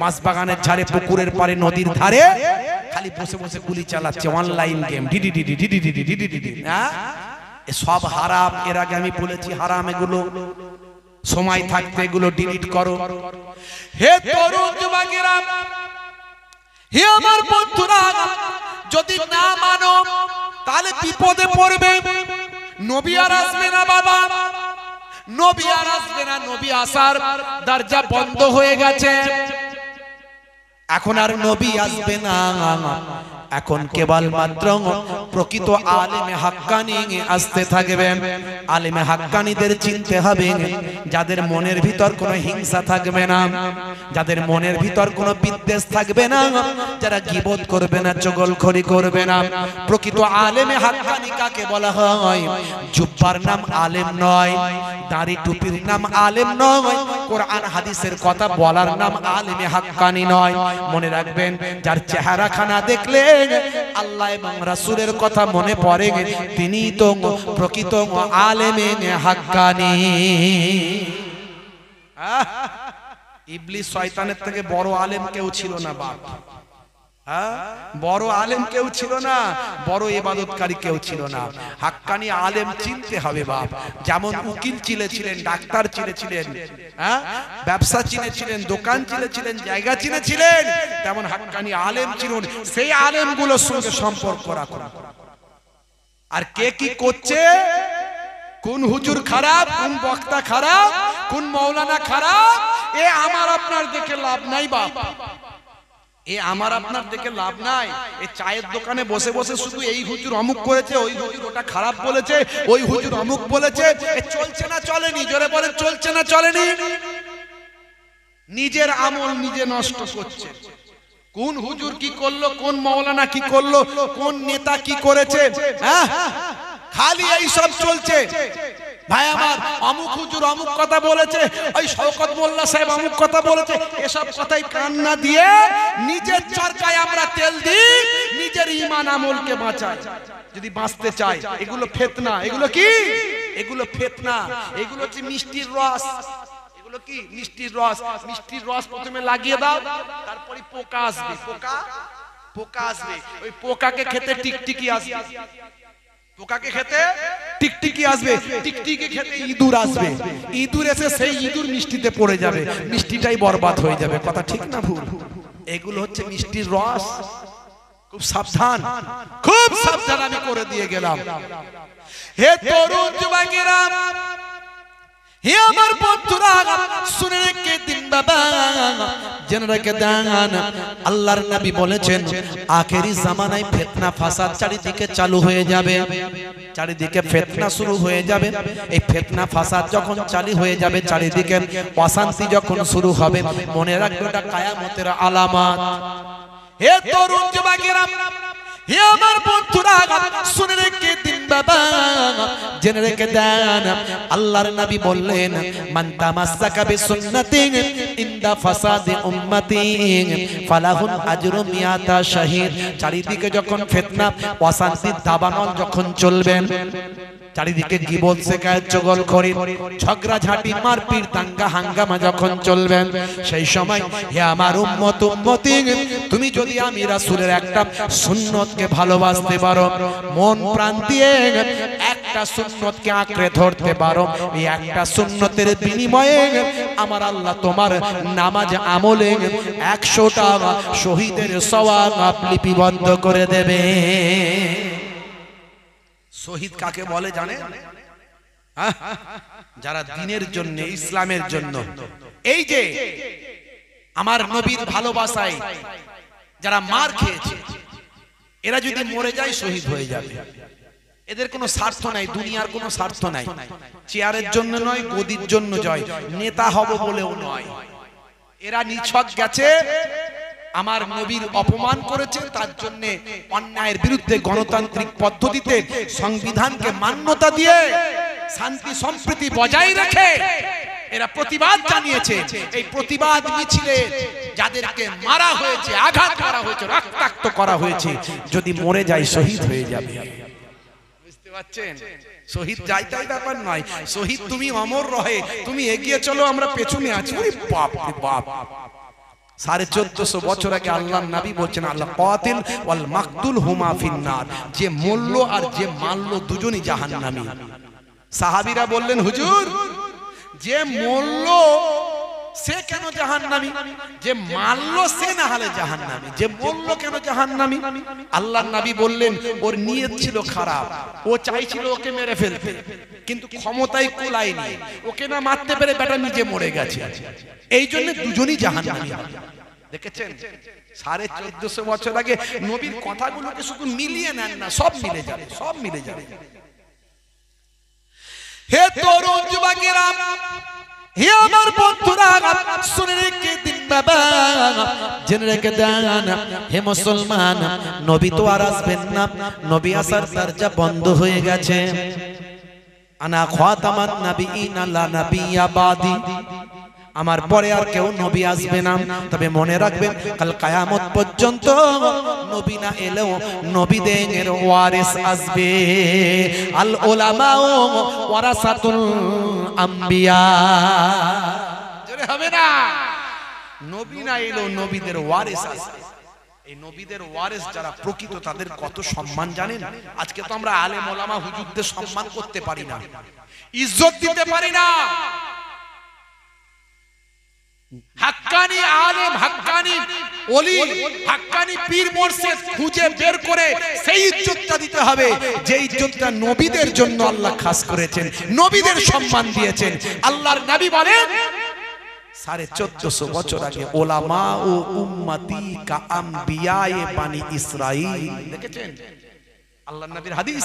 মাছ বাগানের ঝাড়ে, পুকুরের পারে, নদীর ধারে খালি বসে বসে গুলি চালাচ্ছে, online game, DD DD DD DD DD DD. হ্যাঁ, সব হারাম। এর আগে আমি বলেছি হারাম এগুলো। সময় থাকতে এগুলো ডিলিট করো। হে তরুণ যুবকেরা, হে আমার বন্ধুরা, যদি না মানো তাহলে বিপদে পড়বে। নবী আর আসবে না বাবা, নবী আর আসবে না। নবী আসার দরজা বন্ধ হয়ে গেছে, এখন আর নবী আসবে না। এখন কেবল মাত্র প্রকৃত আলেমে হাক্কানি আসতে থাকবেন। আলেমে হাক্কানিদের চিনতে হবে, যাদের মনের ভিতর কোনো হিংসা থাকবে না, যাদের মনের ভিতর কোনো বিদ্বেষ থাকবে না, যারা গীবত করবে না, চগলখড়ি করবে না। প্রকৃত আলেমে হাক্কানি কাকে বলা হয়? জুব্বার নাম আলেম নয়, দাড়ি টুপির নাম আলেম নয়, কোরআন হাদিসের কথা বলার নাম আলেমে হাক্কানি নয়। মনে রাখবেন, যার চেহারা খানা দেখলে আল্লাহ এবং রাসূলের কথা মনে পড়ে, তিনি তো প্রকৃত আলেমে হাক্কানি। ইবলিস শয়তানের থেকে বড় আলেম কেউ ছিল না বাপ। বড় আলেম কেউ ছিল না, বড় ইবাদতকারী কেউ ছিল না। হাক্কানি আলেম চিনতে হবে বাপ। যেমন উকিল চিনেছিলেন, ডাক্তার চিনেছিলেন, ব্যবসা চিনেছিলেন, দোকান চিনেছিলেন, জায়গা চিনেছিলেন, তেমন হাক্কানি আলেম চিনুন। সেই আলেমগুলোর সঙ্গে সম্পর্ক রাখুন। আর কে কি করছে, কোন হুজুর খারাপ, কোন বক্তা খারাপ, কোন মাওলানা খারাপ, এ আমার আপনার দেখে লাভ নাই বাপ। এ আমার আপনার দেখে লাভ নাই। এই চায়ের দোকানে বসে বসে শুধু এই হুজুর অমুক করেছে, ওই হুজুর ওটা খারাপ বলেছে, ওই হুজুর অমুক বলেছে, এ চলছে না চলেনি? জোরে বলেন, চলছে না চলেনি? নিজের আমল নিজে নষ্ট করছে। কোন হুজুর কি করলো, কোন মাওলানা কি করলো, কোন নেতা কি করেছে, খালি এই সব চলছে। ভাই আমার, অমুক হুজুর অমুক কথা বলেছে, ওই শওকত মোল্লা সাহেব অমুক কথা বলেছে, এসব কথাই কান না দিয়ে নিজের চরকায় আমরা তেল দিই, নিজের ঈমান আমলকে বাঁচাই যদি বাঁচতে চাই। এগুলো ফিতনা। এগুলো কি? এগুলো ফিতনা। এগুলো হচ্ছে মিষ্টির রস। এগুলো কি? মিষ্টির রস। মিষ্টির রস প্রথমে লাগিয়ে দাও, তারপরে পোকা আসবে। পোকা আসবে, ওই পোকাকে খেতে টিকটিকি আসবে, পোকাকে খেতে টিকটিকি আসবে, টিকটিকি খেতে ইঁদুর আসবে, ইঁদুর এসে সেই ইঁদুর মিষ্টিতে পড়ে যাবে, মিষ্টিটাই বরবাদ হয়ে যাবে। কথা ঠিক না ভুল? এগুলো হচ্ছে মিষ্টির রস। খুব সাবধান, খুব সাবধান আমি করে দিয়ে গেলাম। হে তরুণ যুবকেরা, হে আমার বন্ধুরা, শুনে রেখে দিন বাবা, জেনে রেখে দেন, আল্লাহর নবী বলেছেন আখেরি জামানায় ফিতনা ফাসাদ চারিদিকে চালু হয়ে যাবে, চারিদিকে ফিতনা শুরু হয়ে যাবে। এই ফিতনা ফাসাদ যখন চালু হয়ে যাবে, চারিদিকে অশান্তি যখন শুরু হবে, মনে রাখবে এটা কিয়ামতের আলামত। হে তরুণ যুবকেরা, হে আমার বন্ধুরা, শুনে রেখে দিন বাবা, জেনে রেখে দেন, আল্লাহর নবী বললেন মান তামাসসাকা বিসুন্নতি ইনদা ফাসাদি উম্মতি ফালাহুল আজরু মিয়াতা শাহীদ। চারিদিকে যখন ফিতনা অশান্তির দাবানল যখন চলবেন, চারিদিকে গীবত শিকায়ত চগলখড়ি ঝগড়াঝাটি মারপিট দাঙ্গা হাঙ্গামা যখন চলবেন, সেই সময় হে আমার উম্মত উম্মতি, তুমি যদি আমি রাসূলের একটা সুন্নতকে ভালোবাসতে পারো, মন প্রাণ দিয়ে একটা সুন্নতকে আঁকড়ে ধরতে পারো, এই একটা সুন্নতের বিনিময়ে আমার আল্লাহ তোমার নামাজ আমলে 100টা শহীদের সওয়াব লিপিবদ্ধ করে দেবে। শহীদ কাকে বলে জানে? যারা দ্বীনের জন্য, ইসলামের জন্য, এই যে আমার নবীর ভালোবাসায় যারা মার খেয়েছে, এরা যদি মরে যায় শহীদ হয়ে যাবে। এদের কোনো স্বার্থ নাই, দুনিয়ার কোনো স্বার্থ নাই, চেয়ারের জন্য নয়, গদির জন্য নয়, নেতা হব বলেও নয়। এরা নিছক গেছে আমার নবীর অপমান করেছে, তার জন্য অন্যায়ের বিরুদ্ধে গণতান্ত্রিক পদ্ধতিতে সংবিধানকে মান্যতা দিয়ে শান্তি সম্প্রীতি বজায় রেখে এরা প্রতিবাদ জানিয়েছে। এই প্রতিবাদ মিছিলে যাদেরকে মারা হয়েছে, আঘাত করা হয়েছে, রক্তাক্ত করা হয়েছে, যদি মরে যায় শহীদ হয়ে যাবে। বুঝতে পারছেন? শহীদ যাইতাই ব্যাপার নয়, শহীদ তুমি অমর রহে, তুমি এগিয়ে চলো, আমরা পেছনে আছি। ওরে বাপ রে বাপ, 1450 বছর আগে আল্লাহর নবী বলছেন আল্লাহ কাতিল ওয়াল মাকতুল হুমা ফিন্নার, যে মরল আর যে মারল দুজনই জাহান্নামী। সাহাবীরা বললেন হুজুর, যে মরল সে কেন জাহান্নামী, যে মারল সে না হলে জাহান্নামী, যে মরল কেন জাহান্নামী? আল্লাহর নবী বললেন ওর নিয়ত ছিল খারাপ, ও চাইছিল ওকে মেরে ফেলতে, কিন্তু ক্ষমতায় কুলায়নি, ওকে না মারতে পেরে বেটা নিজে মরে গেছে, এই জন্য দুজনই জাহান্নামী। দেখেছেন? 1450 বছর আগে নবীর কথাগুলোকে শুধু মিলিয়ে নেন না, সব মিলে যাবে, সব মিলে যাবে। হে তরুণ যুবকেরা, হে আমার বন্ধুরা, শুনে রেখে দিন বাবা, জেনে রেখে দেন, হে মুসলমান, নবী তো আর আসবেন না, নবী আসার দরজা বন্ধ হয়ে গেছে। আনা খাতামান নবিয়িন লা নবিয়্যা বাদি, আমার পরে আর কেউ নবী আসবে না। তবে মনে রাখবেন কাল কিয়ামত পর্যন্ত নবী না এলেও নবীদের ওয়ারিস আসবে। আল উলামা ওয়ারাসাতুল আম্বিয়া, জোরে হবে না? নবী না এলেও নবীদের ওয়ারিস আসবে। এই নবীদের ওয়ারিস যারা প্রকৃত তাদের কত সম্মান জানেন? আজকে তো আমরা আলেম ওলামা হুজুরদের সম্মান করতে পারি না, ইজ্জত দিতে পারি না। হাক্কানি আলেম, হাক্কানি ওলি, হাক্কানি পীর মুর্শিদ খুঁজে বের করে সেই ইজ্জতটা দিতে হবে যে ইজ্জতটা নবীদের জন্য আল্লাহ খাস করেছেন, নবীদের সম্মান দিয়েছেন। আল্লাহর নবী বলেন 1450 বছর আগে ওলামা ও উম্মতি কা আম্বিয়ায়ে বানি ইসরাইল। দেখেছেন আল্লাহর নবীর হাদিস,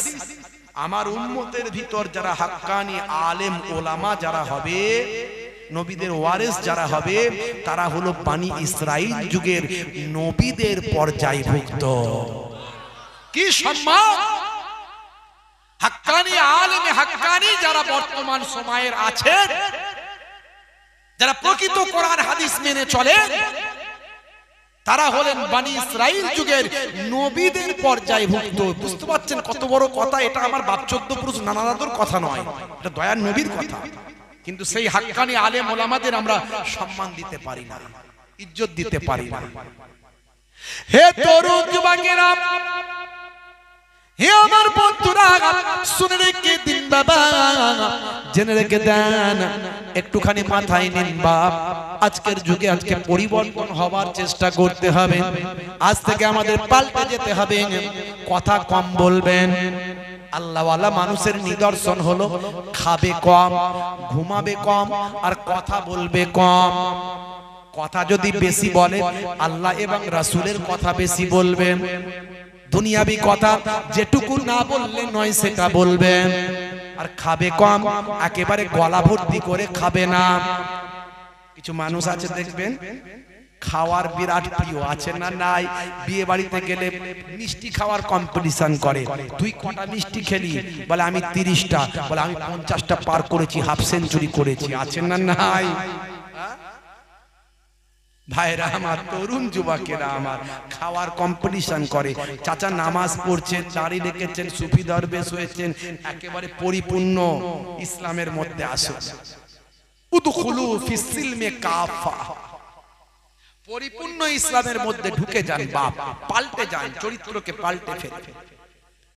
আমার উম্মতের ভিতর যারা হাক্কানি আলেম ওলামা যারা হবে, নবীদের ওয়ারিস যারা হবে, তারা হলো বানি ইসরাইল যুগের নবীদের পর্যায়ভুক্ত। কি সম্মান! হাক্কানি আলেম হাক্কানি যারা বর্তমান সময়ের আছেন, যারা প্রকৃত কোরআন হাদিস মেনে চলে, তারা হলেন বানি ইসরাইল যুগের নবীদের পর্যায়ভুক্ত। বুঝতে পারছেন কত বড় কথা? এটা আমার বাপ 14 পুরুষ নানা দাদুর কথা নয়, এটা দয়ার নবীর কথা। কিন্তু সেই হাক্কানি আলেম ওলামাদের আমরা সম্মান দিতে পারি না, ইজ্জত দিতে পারি না। হে তরুণ যুবকেরা, হে আমার বন্ধুরা, শুনে রেখে দিন বাবা, জেনে রেখে দেন, একটুখানি মাথায় নিন বাপ। আজকের যুগে আজকে পরিবর্তন হওয়ার চেষ্টা করতে হবে। আজ থেকে আমাদের পাল্টে যেতে হবে, কথা কম বলবেন। আল্লাহওয়ালা মানুষের নিদর্শন হলো খাবে কম, ঘুমাবে কম, আর কথা বলবে কম। কথা যদি বেশি বলে, আল্লাহ এবং রাসূলের কথা বেশি বলবেন। দুনিয়াবি কথা যেটুকু না বললে নয় সেটা বলবেন। আর খাবে কম, একেবারে গলা ভর্তি করে খাবে না। কিছু মানুষ আছে দেখবেন খাওয়ার বিরাট প্রিয়, আছে না নাই? বিয়ে বাড়িতে গেলে মিষ্টি খাওয়ার কম্পিটিশন করে। তুই কটা মিষ্টি খেলি? বলে আমি 30টা। বলে আমি 50টা পার করেছি, হাফ সেঞ্চুরি করেছি। আছে না নাই? ভাইরা আমার, তরুণ যুবকেরা আমার, খাওয়ার কম্পিটিশন করে। চাচা নামাজ পড়ছেন, দাড়ি রেখেছেন, সুফি দরবেশ হয়েছেন, একেবারে পরিপূর্ণ ইসলামের মধ্যে আসুন। উদখুলু ফিস সিলমে কাফা, পরিপূর্ণ ইসলামের মধ্যে ঢুকে যান বাপ, পাল্টে যান, চরিত্রকে পাল্টে ফেলুন।